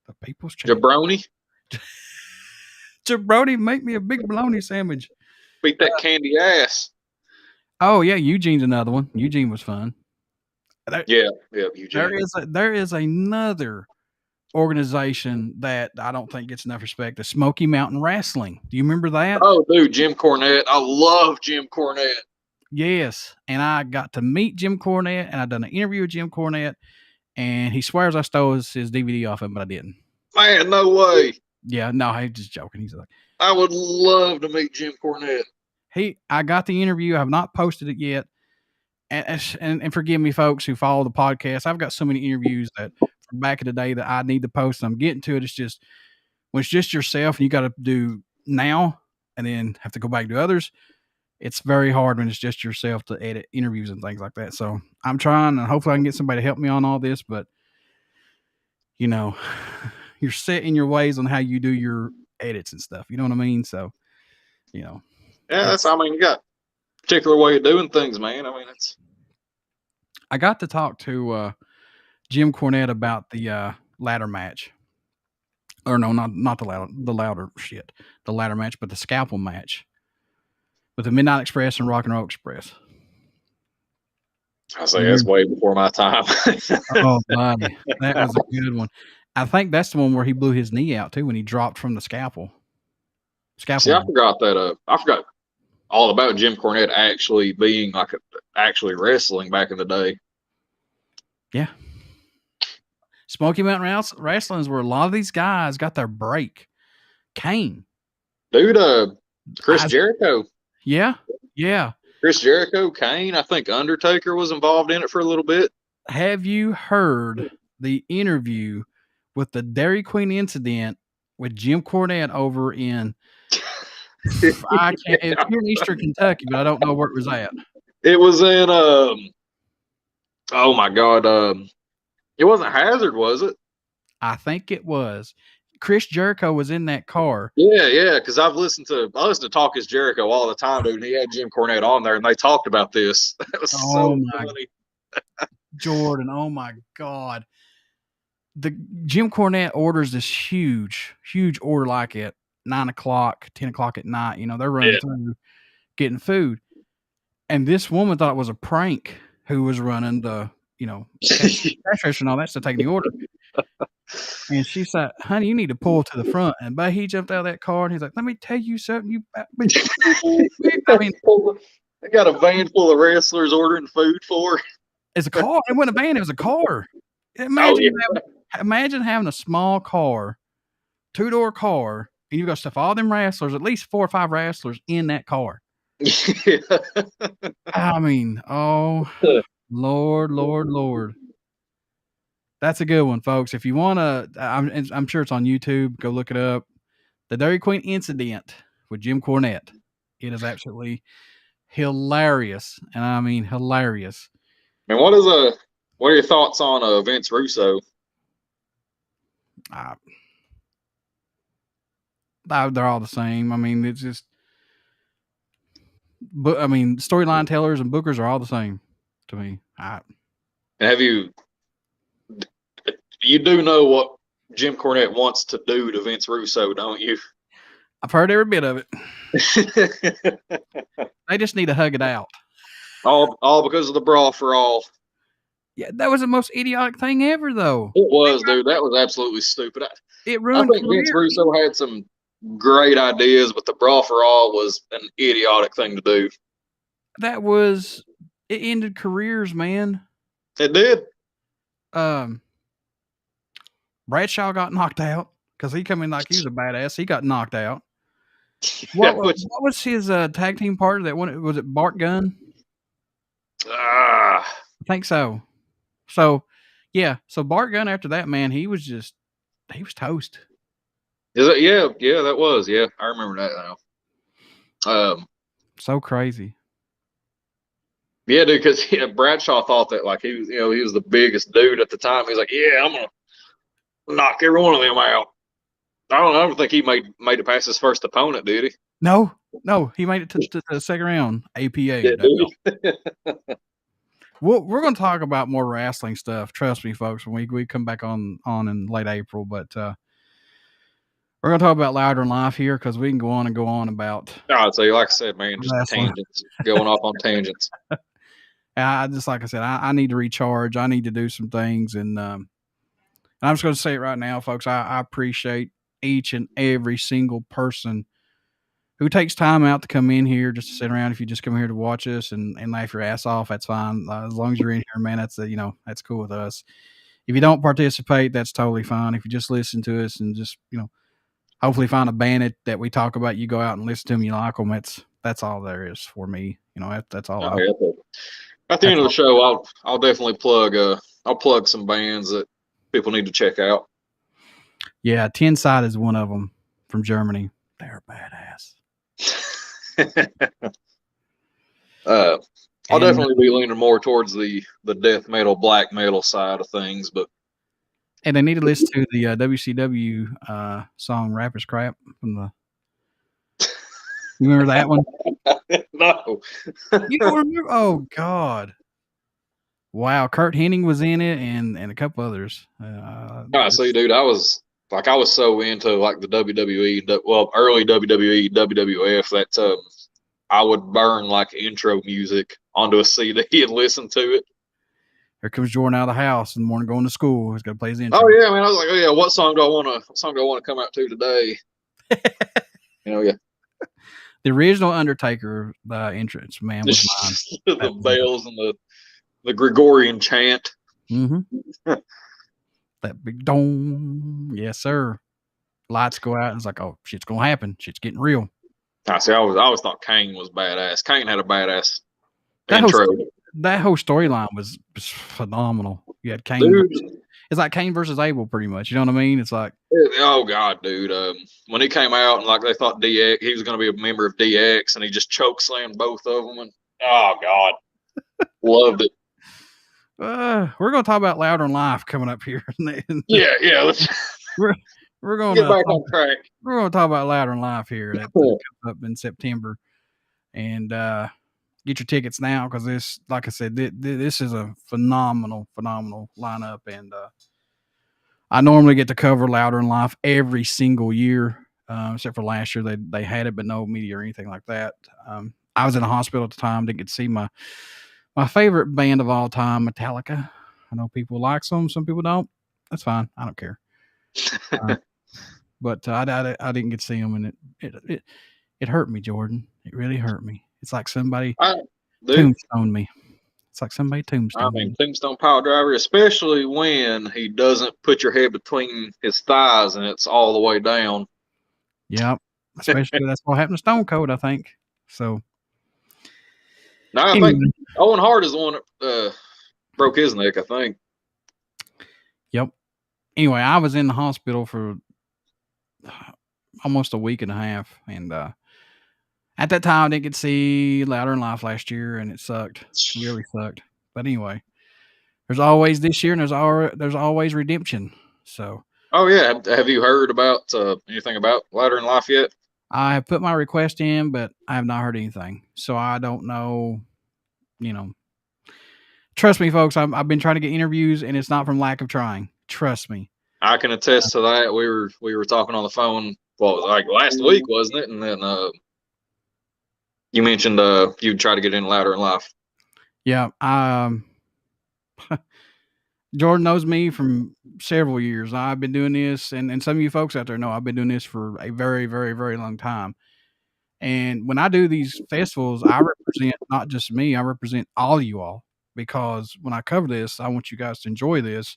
The People's Champ. Jabroni. Jabroni, make me a big bologna sandwich. Beat that candy ass. Oh yeah, Eugene's another one. Eugene was fun. Yeah, Eugene. There is another organization that I don't think gets enough respect. The Smoky Mountain Wrestling. Do you remember that? Oh, dude, Jim Cornette. I love Jim Cornette. Yes, and I got to meet Jim Cornette, and I done an interview with Jim Cornette, and he swears I stole his DVD off him, but I didn't. Man, no way. Yeah, no, he's just joking. He's like, I would love to meet Jim Cornette. I got the interview. I have not posted it yet. And forgive me, folks who follow the podcast. I've got so many interviews that from back in the day that I need to post. I'm getting to it. It's just when it's just yourself and you got to do now and then have to go back to others. It's very hard when it's just yourself to edit interviews and things like that. So I'm trying, and hopefully I can get somebody to help me on all this. But you know, you're set in your ways on how you do your edits and stuff. You know what I mean? So, you know. Yeah, you got a particular way of doing things, man. I mean, I got to talk to Jim Cornette about the ladder match. Or no, not the ladder match, but the scalpel match with the Midnight Express and Rock and Roll Express. I say that's way before my time. Oh, buddy, that was a good one. I think that's the one where he blew his knee out too when he dropped from the scalpel. See, I forgot that. I forgot all about Jim Cornette actually being actually wrestling back in the day. Yeah. Smoky Mountain Wrestling is where a lot of these guys got their break. Kane. Dude, Chris Jericho. Yeah. Chris Jericho, Kane. I think Undertaker was involved in it for a little bit. Have you heard the interview with the Dairy Queen incident with Jim Cornette over in it's here in Eastern Kentucky, but I don't know where it was at. It was in oh my God, it wasn't Hazard, was it? I think it was. Chris Jericho was in that car. Yeah, because I listen to Talk Is Jericho all the time, dude. And he had Jim Cornette on there, and they talked about this. That was so funny. Jordan, oh my God. The Jim Cornette orders this huge order like at 9 o'clock, 10 o'clock at night. You know, they're running through getting food. And this woman thought it was a prank who was running the, cash register and all that stuff, taking the order. And she said, honey, you need to pull to the front. And he jumped out of that car and he's like, let me tell you something. I mean, they got a van full of wrestlers ordering food for. It's a car. It wasn't a van. It was a car. Imagine having a small car, 2-door car, and you've got stuff all them wrestlers, at least 4 or 5 wrestlers in that car. Yeah. I mean, oh, Lord. That's a good one, folks. If you want to, I'm sure it's on YouTube. Go look it up. The Dairy Queen incident with Jim Cornette. It is absolutely hilarious, and I mean hilarious. And what are your thoughts on Vince Russo? They're all the same. I mean, it's just, but I mean, storyline tellers and bookers are all the same to me. Have you do know what Jim Cornette wants to do to Vince Russo, don't you? I've heard every bit of it. They just need to hug it out. All because of the brawl for all. Yeah, that was the most idiotic thing ever, though. It was, dude. That was absolutely stupid. It ruined. I think Vince Russo had some great ideas, but the brawl for all was an idiotic thing to do. It ended careers, man. It did. Bradshaw got knocked out because he come in like he was a badass. He got knocked out. What was his tag team partner? That one, was it Bart Gunn? I think so. So, yeah. So Bart Gunn, after that, man, he was toast. Is it? Yeah, that was. Yeah, I remember that now. So crazy. Yeah, dude, because Bradshaw thought that like he was, he was the biggest dude at the time. He's like, yeah, I'm gonna knock every one of them out. I don't think he made it past his first opponent, did he? No, he made it to the second round. APA. Yeah, we're going to talk about more wrestling stuff. Trust me, folks, when we come back on in late April. But we're going to talk about Louder Than Life here because we can go on about. Oh, so like I said, man, just wrestling. Tangents, going off on tangents. Like I said, I need to recharge. I need to do some things, and I'm just going to say it right now, folks. I appreciate each and every single person who takes time out to come in here just to sit around. If you just come here to watch us and laugh your ass off, that's fine. As long as you're in here, man, that's cool with us. If you don't participate, that's totally fine. If you just listen to us and just, hopefully find a band that we talk about, you go out and listen to them, you like them. That's all there is for me. That's all. At the end of the show, I'll definitely plug some bands that people need to check out. Yeah, Tenside is one of them from Germany. They're badass. I'll definitely be leaning more towards the death metal, black metal side of things, and they need to listen to the WCW song "Rapper's Crap" from the. You remember that one? No. You don't remember? Oh God! Wow, Kurt Hennig was in it, and a couple others. See, dude, I was so into like the WWE, early WWE, WWF that I would burn like intro music onto a CD and listen to it. Here comes Jordan out of the house in the morning going to school. He's got to play his intro. Oh yeah, man! I was like, oh yeah, what song do I want to come out to today? Yeah. The original Undertaker entrance, man, was mine. The bells and the Gregorian chant. Mm-hmm. That big dome. Yes, sir. Lights go out and it's like, oh, shit's gonna happen. Shit's getting real. I see. I always thought Kane was badass. Kane had a badass intro. That whole storyline was phenomenal. You had Kane. Dude. It's like Kane versus Abel, pretty much. You know what I mean? It's like, oh God, dude. When he came out and like they thought DX, he was going to be a member of DX, and he just choke slammed both of them, and oh God, loved it. We're going to talk about Louder Than Life coming up here. Yeah. Let's. We're going to get back on track. We're going to talk about Louder Than Life here. That comes up in September, and get your tickets now because this, like I said, this is a phenomenal lineup, and I normally get to cover Louder Than Life every single year, except for last year they had it, but no media or anything like that. I was in a hospital at the time, didn't get to see my favorite band of all time, Metallica. I know people like some people don't. That's fine. I don't care. But I didn't get to see them, and it hurt me, Jordan. It really hurt me. It's like somebody tombstoned me. It's like somebody tombstoned me. Tombstone Power Driver, especially when he doesn't put your head between his thighs and it's all the way down. Yep. Especially that's what happened to Stone Cold, I think. So. No, I think Owen Hart is the one that broke his neck, I think. Yep. Anyway, I was in the hospital for almost a week and a half, and at that time, I didn't get to see Louder Than Life last year, and it sucked. It really sucked. But anyway, there's always this year, and there's always redemption. So. Oh yeah, have you heard about anything about Louder Than Life yet? I have put my request in, but I have not heard anything. So I don't know. Trust me, folks. I've been trying to get interviews, and it's not from lack of trying. Trust me. I can attest to that. We were talking on the phone. Well, it was like last week, wasn't it? And then you mentioned you'd try to get in Louder Than Life. Yeah. Jordan knows me from several years. I've been doing this, and some of you folks out there know I've been doing this for a very, very, very long time. And when I do these festivals, I represent not just me, I represent all of you all, because when I cover this, I want you guys to enjoy this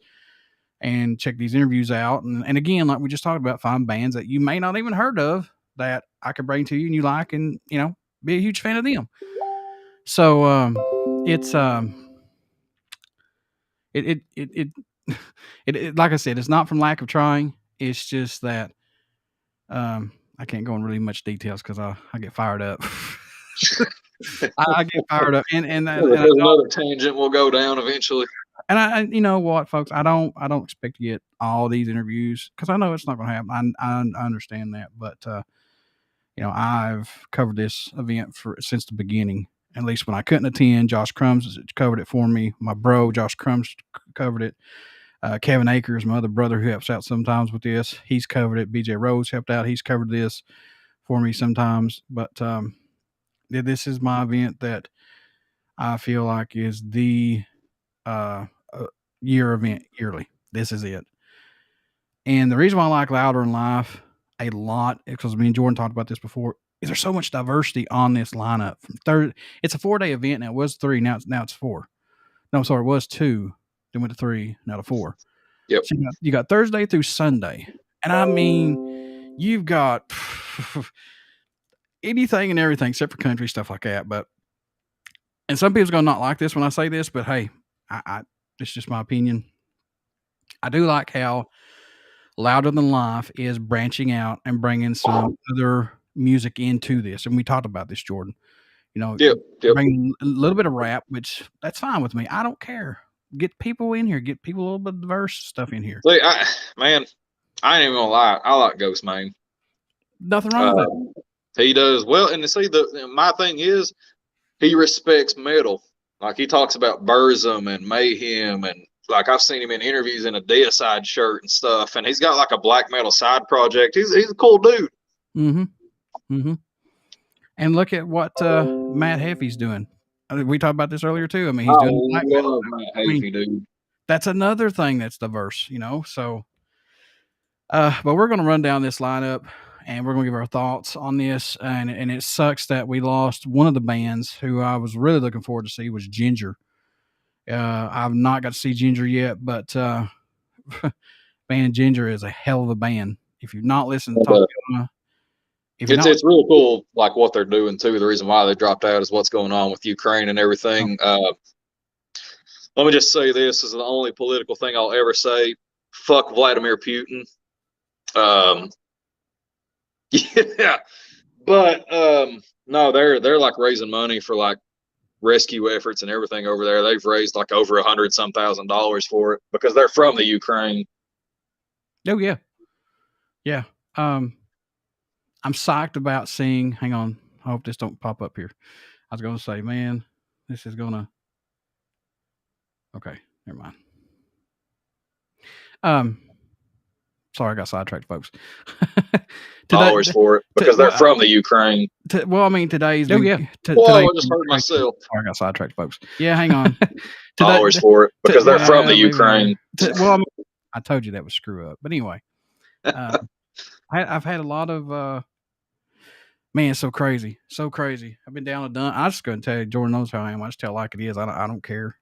and check these interviews out. And again, like we just talked about, find bands that you may not even heard of that I could bring to you and you like, and, be a huge fan of them. So it's it like I said, it's not from lack of trying. It's just that I can't go in really much details because I get fired up. I get fired up, and there's another tangent we'll go down eventually. And I, you know what, folks, I don't expect to get all these interviews because I know it's not going to happen. I understand that, but you know, I've covered this event since the beginning. At least when I couldn't attend, Josh Crumbs covered it for me. My bro, Josh Crumbs, covered it. Kevin Akers, my other brother who helps out sometimes with this, he's covered it. BJ Rhodes helped out. He's covered this for me sometimes. But this is my event that I feel like is the year event yearly. This is it. And the reason why I like Louder in Life a lot, because me and Jordan talked about this before, is there's so much diversity on this lineup. It's a 4-day event, and it was 3. Now it's 4. No, sorry, it was 2. Then went to 3. Now to 4. Yep. So you got Thursday through Sunday, and I mean, you've got anything and everything except for country stuff like that. But and some people's gonna not like this when I say this, but hey, it's just my opinion. I do like how Louder Than Life is branching out and bringing some other music into this. And we talked about this, Jordan. You know, bring a little bit of rap, which that's fine with me. I don't care. Get people in here. Get people a little bit of diverse stuff in here. See, man, I ain't even gonna lie. I like Ghost, man. Nothing wrong with that. He does well. And to see, my thing is, he respects metal. Like, he talks about Burzum and Mayhem, and like, I've seen him in interviews in a Deicide shirt and stuff, and he's got like a black metal side project. He's a cool dude. Mm-hmm. And look at what Matt Heffy's doing. We talked about this earlier too. I mean, he's doing black metal. Matt Heffy, dude. That's another thing that's diverse, you know. So, but we're going to run down this lineup, and we're going to give our thoughts on this. And it sucks that we lost one of the bands who I was really looking forward to see was Ginger. I've not got to see Ginger yet, but band Ginger is a hell of a band. If you've not listened to Talk, it's real cool, like what they're doing too. The reason why they dropped out is what's going on with Ukraine and everything. Let me just say this is the only political thing I'll ever say. Fuck Vladimir Putin. Yeah, but no, they're like raising money for like rescue efforts and everything over there. They've raised like over $100,000 for it because they're from the Ukraine. Oh yeah, yeah. I'm psyched about seeing. Hang on, I hope this don't pop up here. I was going to say, man, this is gonna. Okay, never mind. Sorry, I got sidetracked, folks. Dollars for it because they're from the Ukraine. Well, I mean, today's. I just heard myself. Sorry, I got sidetracked, folks. Yeah, hang on. Dollars for it because they're from the Ukraine. Well, I told you that was screw up, but anyway, I've had a lot of. Man, it's so crazy. I've been down a dump. I'm just going to tell you, Jordan knows how I am. I just tell it like it is. I don't care.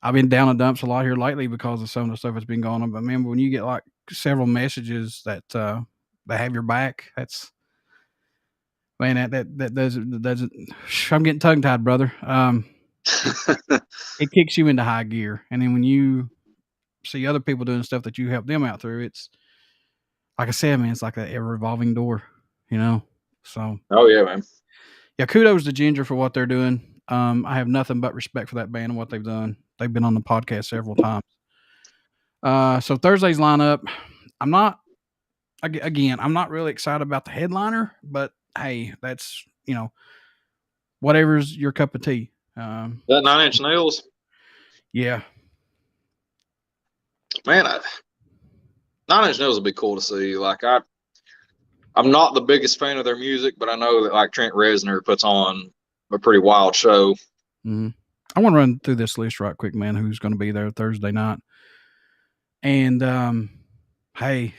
I've been down a dumps a lot here lately because of some of the stuff that's been going on. But man, when you get like several messages that they have your back, that's man, that doesn't. I'm getting tongue tied, brother. It kicks you into high gear, and then when you see other people doing stuff that you help them out through, it's like I said, man, it's like a revolving door, you know. So. Oh yeah, man. Yeah, kudos to Ginger for what they're doing. I have nothing but respect for that band and what they've done. They've been on the podcast several times. So Thursday's lineup, I'm not really excited about the headliner, but hey, that's, you know, whatever's your cup of tea. That 9 Inch Nails. Yeah. Man, 9 Inch Nails would be cool to see. Like, I'm not the biggest fan of their music, but I know that like Trent Reznor puts on a pretty wild show. Mm-hmm. I want to run through this list right quick, man, who's going to be there Thursday night. And, hey,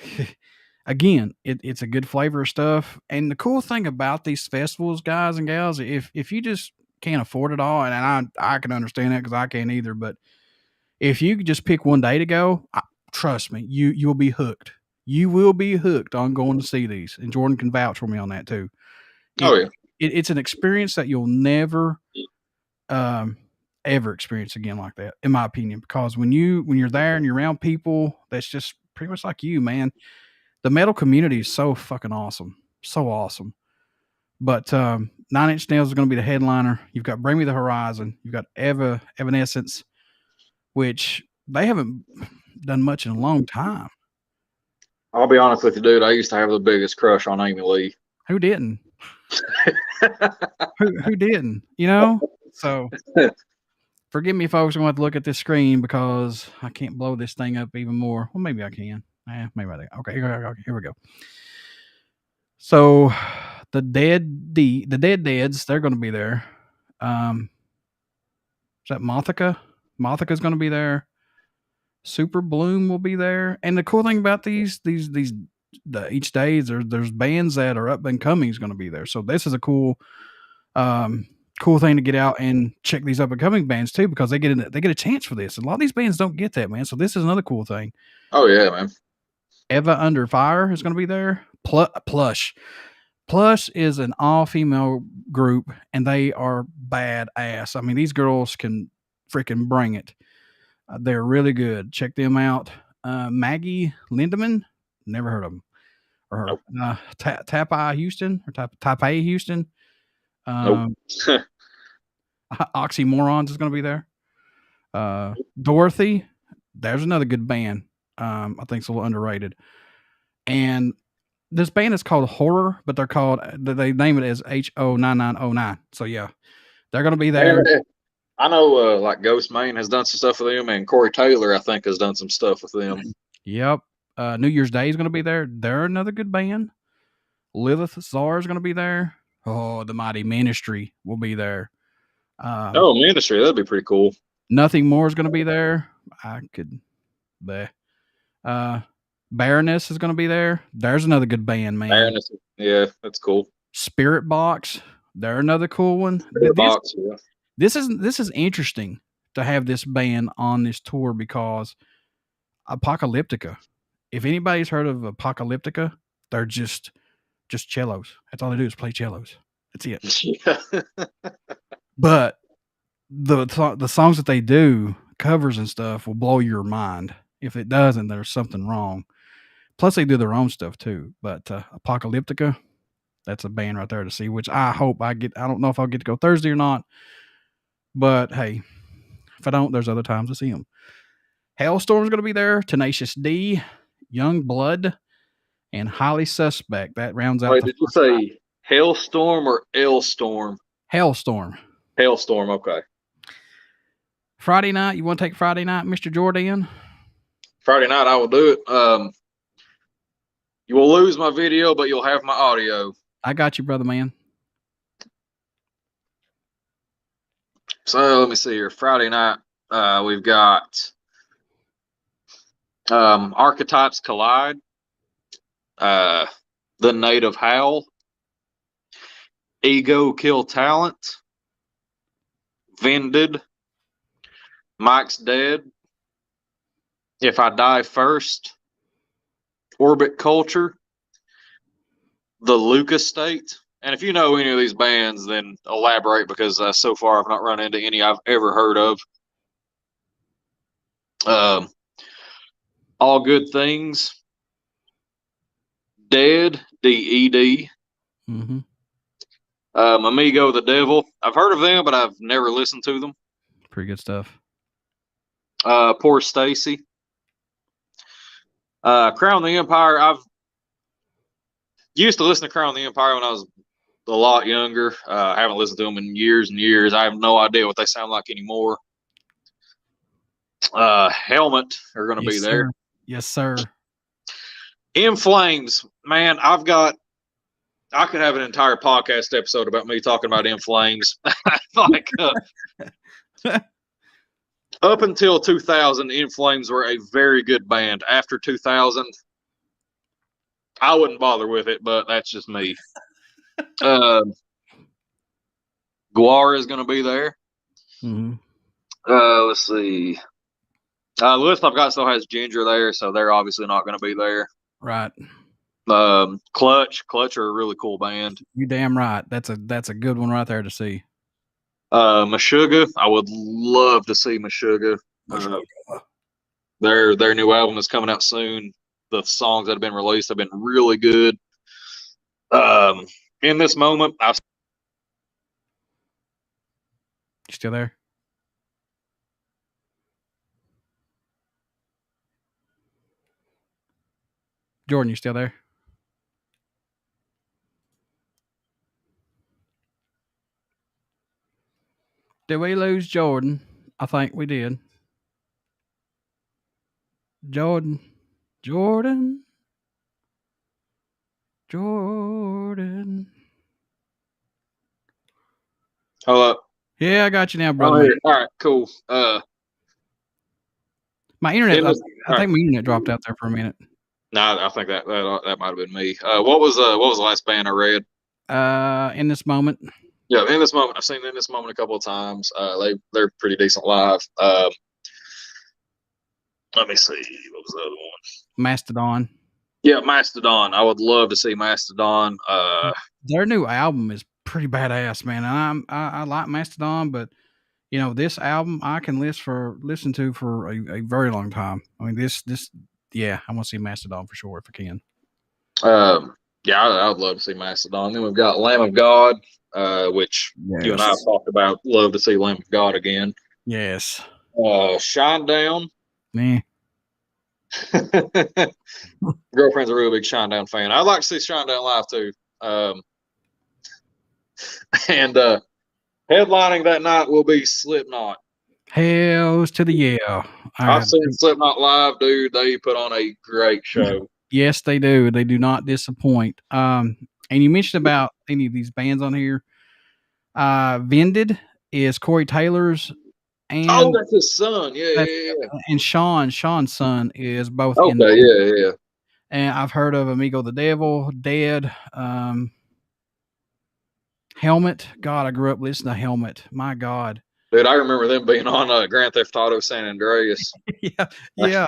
again, it's a good flavor of stuff. And the cool thing about these festivals, guys and gals, if you just can't afford it all, and I can understand that because I can't either, but if you could just pick one day to go, trust me, you'll be hooked. You will be hooked on going to see these. And Jordan can vouch for me on that too. It's an experience that you'll never ever experience again like that, in my opinion, because when you're there and you're around people that's just pretty much like you, man, the metal community is so fucking awesome. So awesome. But Nine Inch Nails is going to be the headliner. You've got Bring Me the Horizon. You've got Evanescence, which they haven't done much in a long time. I'll be honest with you, dude. I used to have the biggest crush on Amy Lee. Who didn't? who didn't? You know? So forgive me, folks. I'm going to have to look at this screen because I can't blow this thing up even more. Well, maybe I can. Maybe I can. Okay, here we go. So the Dead Deads, they're going to be there. Is that Mothica? Mothica's going to be there. Super Bloom will be there. And the cool thing about each day, there's bands that are up and coming is going to be there. So this is a cool thing to get out and check these up and coming bands too, because they get a chance for this. A lot of these bands don't get that, man. So this is another cool thing. Oh yeah, man. Eva Under Fire is going to be there. Plush is an all-female group, and they are badass. I mean, these girls can freaking bring it. They're really good. Check them out. Maggie Lindemann, never heard of them. Or her. Nope. Tapai Houston. Nope. Oxymorons is going to be there. Dorothy, there's another good band. I think it's a little underrated. And this band is called Horror, but they name it as HO9909. So yeah, they're going to be there. I know like Ghost Main has done some stuff with them, and Corey Taylor, I think, has done some stuff with them. Yep. New Year's Day is going to be there. They're another good band. Lilith Czar is going to be there. Oh, the Mighty Ministry will be there. Ministry, that'd be pretty cool. Nothing More is going to be there. Baroness is going to be there. There's another good band, man. Baroness, yeah, that's cool. Spirit Box, they're another cool one. Box, yeah. This is interesting to have this band on this tour because Apocalyptica. If anybody's heard of Apocalyptica, they're just cellos. That's all they do is play cellos. That's it. Yeah. But the songs that they do, covers and stuff, will blow your mind. If it doesn't, there's something wrong. Plus, they do their own stuff too. But Apocalyptica, that's a band right there to see, which I hope I get. I don't know if I'll get to go Thursday or not. But hey, if I don't, there's other times to see them. Hailstorm's going to be there. Tenacious D, Young Blood, and Highly Suspect. That rounds out. Wait, did you say Hailstorm or L-Storm? Hailstorm. Hailstorm, okay. Friday night, you want to take Friday night, Mr. Jordan? Friday night, I will do it. You will lose my video, but you'll have my audio. I got you, brother, man. So let me see here. Friday night, we've got Archetypes Collide, The Native Howl, Ego Kill Talent, Vended, Mike's Dead, If I Die First, Orbit Culture, The Lucas State. And if you know any of these bands, then elaborate, because so far I've not run into any I've ever heard of. All Good Things, Dead, D-E-D. Mm-hmm. Amigo the Devil. I've heard of them, but I've never listened to them. Pretty good stuff. Poor Stacy. Crown the Empire. I've used to listen to Crown the Empire when I was a lot younger. I haven't listened to them in years and years. I have no idea what they sound like anymore. Helmet are going to be there. Sir. Yes, sir. In Flames, man, I could have an entire podcast episode about me talking about In Flames. Like, up until 2000, In Flames were a very good band. After 2000, I wouldn't bother with it, but that's just me. Guar is going to be there. Mm-hmm. Let's see. The list I've got still has Ginger there, so they're obviously not going to be there. Right. Clutch are a really cool band. You damn right. That's a good one right there to see. Meshuggah, I would love to see Meshuggah. Their new album is coming out soon. The songs that have been released have been really good. In this moment, You still there? Jordan, you still there? Did we lose Jordan? I think we did. Jordan. Hold up. Yeah, I got you now, brother. Oh, here. All right, cool. My internet, I think my internet dropped out there for a minute. No, I think that might have been me. What was the last band I read? In This Moment. Yeah, In This Moment. I've seen In This Moment a couple of times. They're pretty decent live. Let me see. What was the other one? Mastodon. Yeah, Mastodon. I would love to see Mastodon. Their new album is pretty badass, man. And I like Mastodon, but this album I can listen to for a very long time. I mean, this, yeah, I want to see Mastodon for sure if I can. Yeah, I would love to see Mastodon. Then we've got Lamb of God, which you and I have talked about. Love to see Lamb of God again. Yes. Shinedown. Me. Girlfriend's a real big Shinedown fan. I'd like to see Shinedown live too. And headlining that night will be Slipknot. Hells to the yeah. I've seen Slipknot live, dude. They put on a great show. Yes, they do. They do not disappoint. And you mentioned about any of these bands on here. Vended is Corey Taylor's, and that's his son. Yeah. And Sean's son is both. Okay, yeah. And I've heard of Amigo the Devil, Dead, Helmet. God, I grew up listening to Helmet. My God. Dude, I remember them being on Grand Theft Auto San Andreas. Yeah.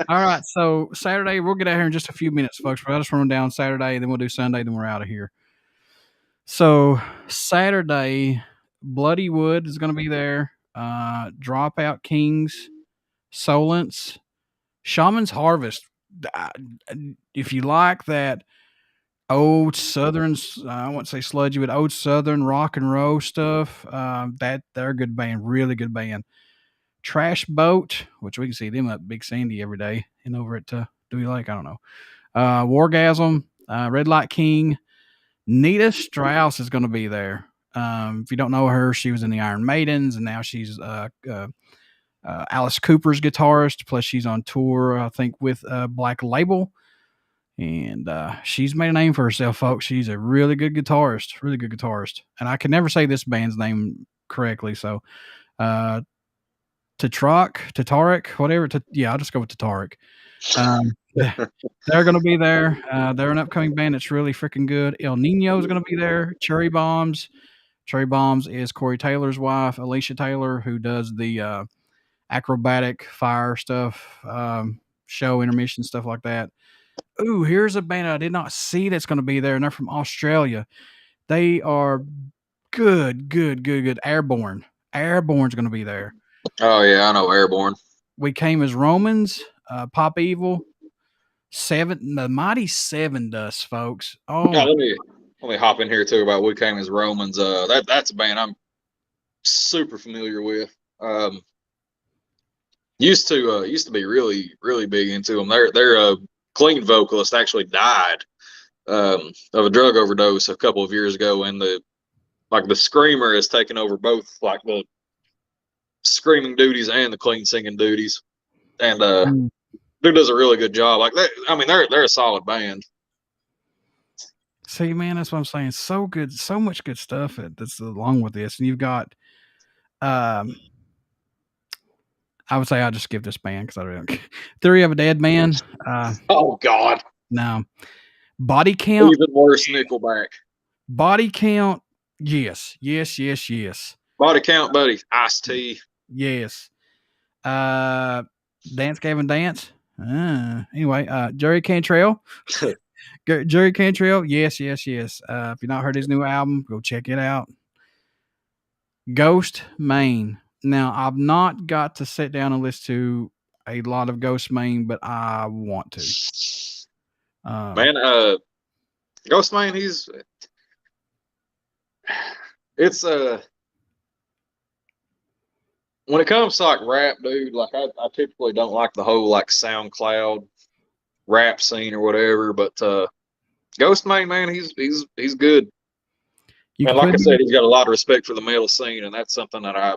All right, so Saturday, we'll get out here in just a few minutes, folks. But I just run down Saturday, then we'll do Sunday, then we're out of here. So Saturday, Bloody Wood is going to be there. Dropout Kings, Solence, Shaman's Harvest. If you like that old Southern, I won't say sludgy, but old Southern rock and roll stuff, that they're a good band, really good band. Trash Boat, which we can see them at Big Sandy every day, and over at Dewey Lake, I don't know. Wargasm, Red Light King, Nita Strauss is going to be there. If you don't know her, she was in the Iron Maidens, and now she's Alice Cooper's guitarist. Plus, she's on tour, I think, with Black Label. And she's made a name for herself, folks. She's a really good guitarist. And I can never say this band's name correctly. So, Tatarek, whatever. I'll just go with Tatarek. They're going to be there. They're an upcoming band that's really freaking good. El Nino is going to be there. Cherry Bombs. Cherry Bombs is Corey Taylor's wife, Alicia Taylor, who does the acrobatic fire stuff, show intermission, stuff like that. Ooh, here's a band I did not see that's going to be there, and they're from Australia. They are good. Airborne. Airborne's going to be there. Oh, yeah, I know Airborne. We Came as Romans, Pop Evil, the Mighty Seven Dust, folks. Oh, yeah, let me hop in here too about We Came as Romans. That's a band I'm super familiar with. Used to be really big into them. Their clean vocalist actually died of a drug overdose a couple of years ago, and the screamer has taken over both like the screaming duties and the clean singing duties, and dude does a really good job. Like that, I mean, they're a solid band. See, man, that's what I'm saying. So good, so much good stuff that's along with this, and you've got. I would say I'll just give this band because I don't care. Theory of a Dead Man. Oh God, no. Body Count. Even worse, Nickelback. Body Count. Yes. Body Count, buddy. Ice-T. Yes. Dance Gavin Dance. Anyway, Jerry Cantrell. Jerry Cantrell. Yes. If you've not heard his new album, go check it out. Ghost Main. Now, I've not got to sit down and listen to a lot of Ghost Main, but I want to. Ghost Main, it's when it comes to like rap, dude, like I typically don't like the whole like SoundCloud rap scene or whatever, but Ghostman, man, he's good. And like I said, he's got a lot of respect for the metal scene, and that's something that I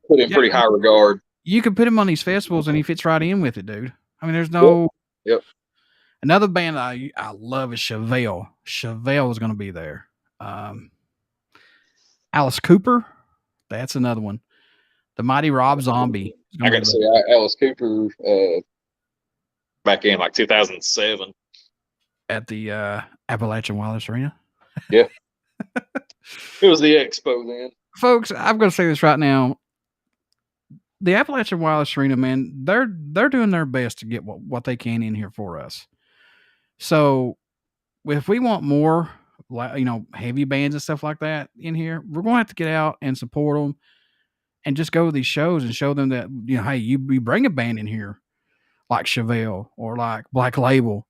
put in pretty high regard. You could put him on these festivals, and he fits right in with it, dude. I mean, there's no. Yep. Another band I love is Chevelle. Chevelle is going to be there. Alice Cooper, that's another one. The Mighty Rob Zombie. I got to say, Alice Cooper back in like 2007 at the Appalachian Wireless Arena. Yeah, it was the expo then, folks. I'm going to say this right now. The Appalachian Wireless Arena, man, they're doing their best to get what they can in here for us. So if we want more, heavy bands and stuff like that in here, we're going to have to get out and support them and just go to these shows and show them that, hey, you bring a band in here like Chevelle or like Black Label.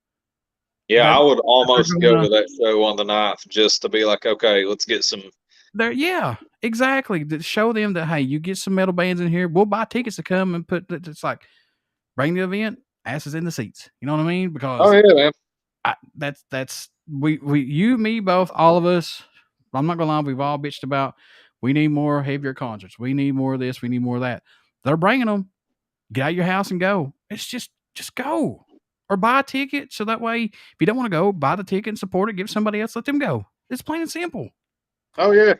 Yeah, I would almost go to that show on the 9th just to be like, okay, let's get some. Yeah, exactly. To show them that, hey, you get some metal bands in here, we'll buy tickets to come and it's like, bring the event, asses in the seats. You know what I mean? Because man. That's you, me, both, all of us. I'm not gonna lie, we've all bitched about we need more heavier concerts. We need more of this. We need more of that. They're bringing them. Get out of your house and go. It's just go or buy a ticket. So that way, if you don't want to go, buy the ticket and support it. Give somebody else. Let them go. It's plain and simple. Oh yeah.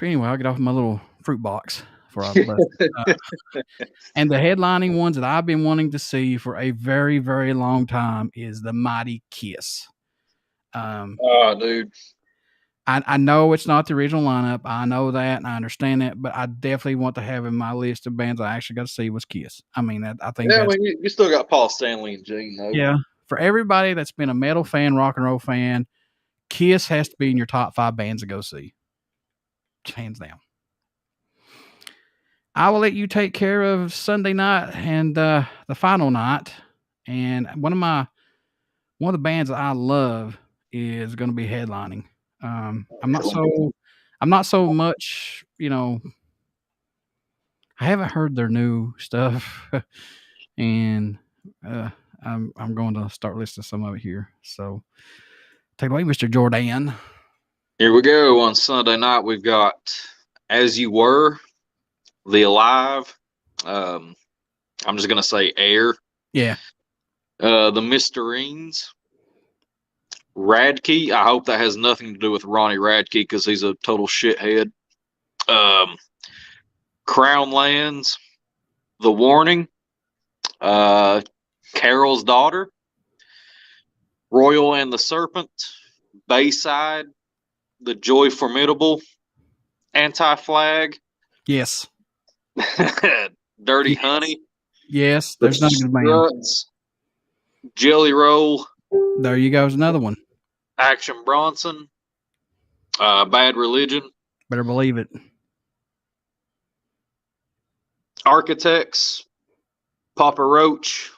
Anyway, I'll get off my little fruit box for and the headlining ones that I've been wanting to see for a very, very long time is the Mighty Kiss. Dude. I know it's not the original lineup. I know that, and I understand that, but I definitely want to have in my list of bands I actually got to see was Kiss. I mean, I think. Yeah, I mean, you still got Paul Stanley and Gene, though. Yeah, for everybody that's been a metal fan, rock and roll fan, Kiss has to be in your top 5 bands to go see. Hands down. I will let you take care of Sunday night and the final night. And one of the bands that I love is going to be headlining. I'm not so much, I haven't heard their new stuff, and I'm going to start listing some of it here. So take it away, Mr. Jordan. Here we go. On Sunday night, we've got As You Were, The Alive. I'm just going to say Air. Yeah. The Mysterines. Radke. I hope that has nothing to do with Ronnie Radke because he's a total shithead. Crown Lands. The Warning. Carol's Daughter. Royal and the Serpent. Bayside. The Joy Formidable. Anti-Flag. Yes. Dirty Honey. Yes, there's not a good band. Jelly Roll. There you go. There's another one. Action Bronson. Bad Religion. Better believe it. Architects. Papa Roach.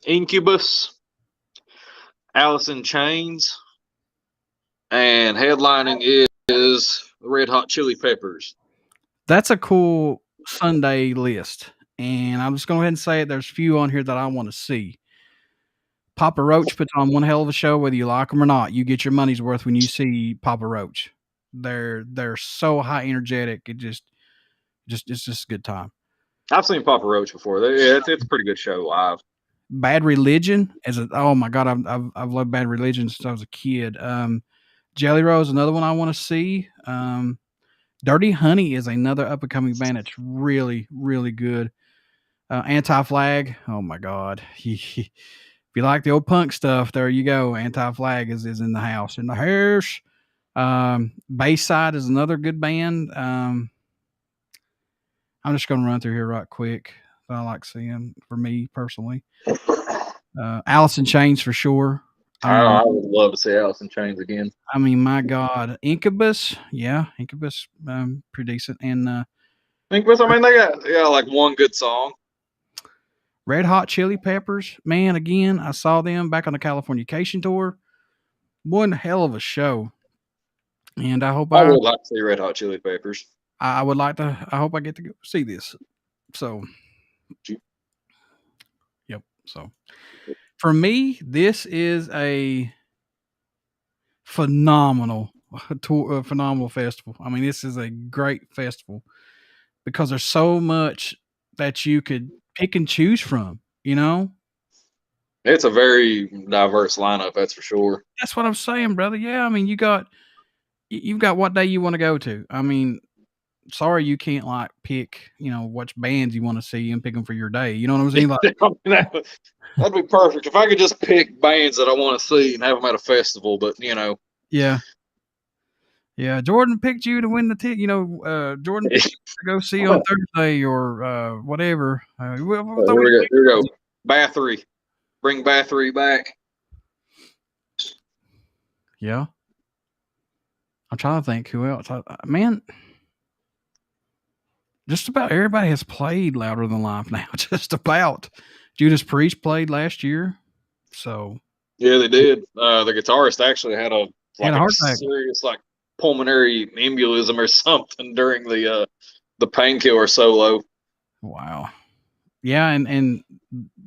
Incubus. Alice in Chains. And headlining is the Red Hot Chili Peppers. That's a cool Sunday list. And I'm just going to go ahead and say it. There's a few on here that I want to see. Papa Roach puts on one hell of a show, whether you like them or not. You get your money's worth when you see Papa Roach. They're so high energetic. It's just a good time. I've seen Papa Roach before. It's a pretty good show live. Bad Religion oh my God, I've loved Bad Religion since I was a kid. Jelly Roll is another one I want to see. Dirty Honey is another up and coming band that's really, really good. Anti-Flag, oh my God. If you like the old punk stuff, there you go. Anti-Flag is in the house. In the house. Bayside is another good band. I'm just going to run through here right quick. I like seeing for me personally. Alice in Chains for sure. I would love to see Alice in Chains again. I mean, my God. Incubus. Yeah, Incubus, pretty decent. And Incubus, I mean, they got like one good song. Red Hot Chili Peppers. Man, again, I saw them back on the Californication tour. One hell of a show. And I hope I would like to see Red Hot Chili Peppers. I would like to. I hope I get to go see this. So, yep. So, for me, this is a phenomenal tour, phenomenal festival. I mean, this is a great festival because there's so much that you could pick and choose from. You know, It's a very diverse lineup, that's for sure. that's what I'm saying, brother. Yeah, I mean, you've got what day you want to go to. I mean, sorry you can't like pick, which bands you want to see and pick them for your day. You know what I'm saying? Like, that'd be perfect if I could just pick bands that I want to see and have them at a festival. But yeah. Jordan picked you to win the ticket. Jordan picked you to go see on Thursday or whatever. Here we go. Bathory, bring Bathory back. Yeah. I'm trying to think who else. Man, just about everybody has played Louder Than Life now. Just about. Judas Priest played last year, so yeah, they did. The guitarist actually had a heart attack. Serious pulmonary embolism or something during the Painkiller solo. Wow. Yeah, and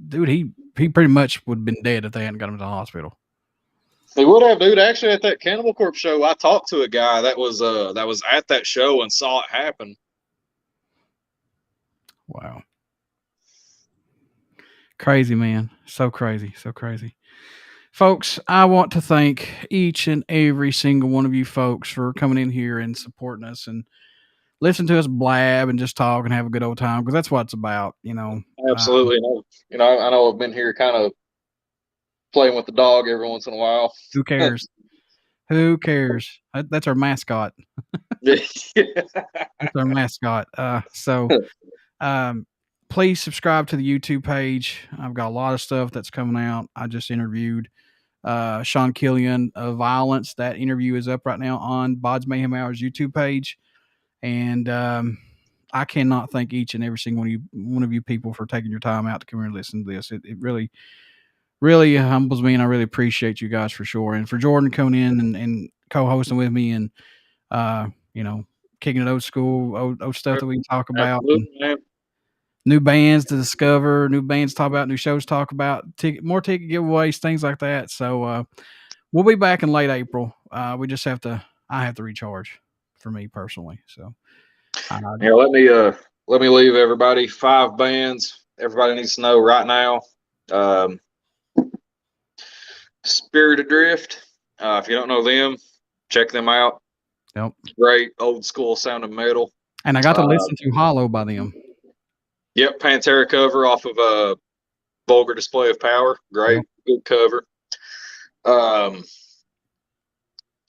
dude, he pretty much would have been dead if they hadn't got him to the hospital. They would have, dude. Actually, at that Cannibal Corpse show, I talked to a guy that was at that show and saw it happen. Wow. Crazy, man. So crazy. So crazy. Folks, I want to thank each and every single one of you folks for coming in here and supporting us and listen to us blab and just talk and have a good old time, because that's what it's about, Absolutely. I know I've been here kind of playing with the dog every once in a while. Who cares? Who cares? That's our mascot. That's our mascot. Please subscribe to the YouTube page. I've got a lot of stuff that's coming out. I just interviewed Sean Killian of Violence. That interview is up right now on BODS Mayhem Hour's YouTube page. And I cannot thank each and every single one of you people for taking your time out to come here and listen to this. It really, really humbles me, and I really appreciate you guys for sure. And for Jordan coming in and co-hosting with me and, kicking it old school, old stuff that we talk about. New bands to discover, new bands to talk about, new shows to talk about, more ticket giveaways, things like that. So we'll be back in late April. I have to recharge for me personally. So let me leave everybody 5 bands. Everybody needs to know right now. Spirit Adrift. If you don't know them, check them out. Yep. Great old school sounding metal. And I got to listen to Hollow by them. Yep, Pantera cover off of Vulgar Display of Power. Great, Good cover. I'm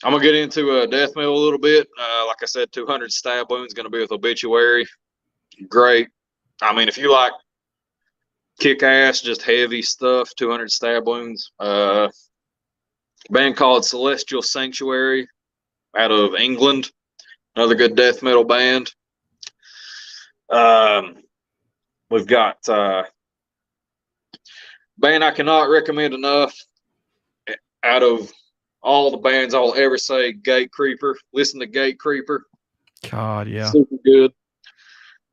gonna get into death metal a little bit. Like I said, 200 Stab Wounds going to be with Obituary. Great. I mean, if you like kick ass, just heavy stuff, 200 Stab Wounds. Band called Celestial Sanctuary out of England. Another good death metal band. We've got band I cannot recommend enough out of all the bands I'll ever say, Gate Creeper. Listen to Gate Creeper. God, yeah. Super good.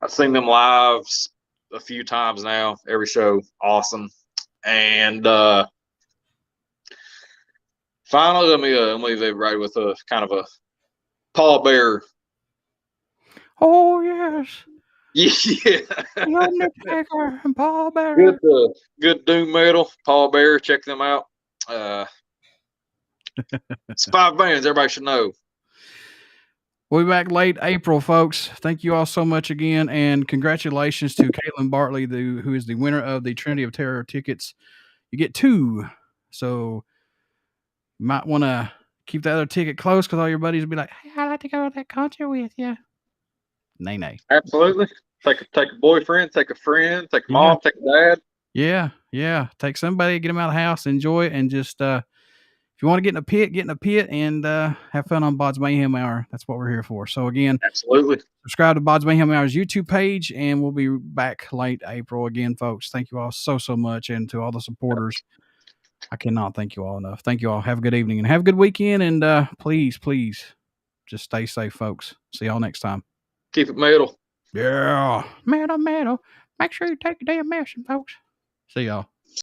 I've seen them live a few times now. Every show, awesome. And finally, let me leave everybody with a kind of a Paul Bearer. Oh, yes. Yeah. Undertaker and Paul Bearer. Good doom metal. Paul Bearer, check them out. It's 5 bands everybody should know. We'll be back late April, folks. Thank you all so much again, and congratulations to Caitlin Bartley, who is the winner of the Trinity of Terror tickets. You get 2, so you might want to keep the other ticket close, because all your buddies will be like, "Hey, I'd like to go to that concert with you." Nay. Absolutely. Take a boyfriend, take a friend, take a mom, take a dad. Yeah. Take somebody, get them out of the house, enjoy it, and just if you want to get in a pit, and have fun on BODS Mayhem Hour. That's what we're here for. So again, absolutely subscribe to BODS Mayhem Hour's YouTube page, and we'll be back late April again, folks. Thank you all so much, and to all the supporters, I cannot thank you all enough. Thank you all. Have a good evening and have a good weekend, and please just stay safe, folks. See y'all next time. Keep it metal. Yeah. Metal. Make sure you take your damn medicine, folks. See y'all.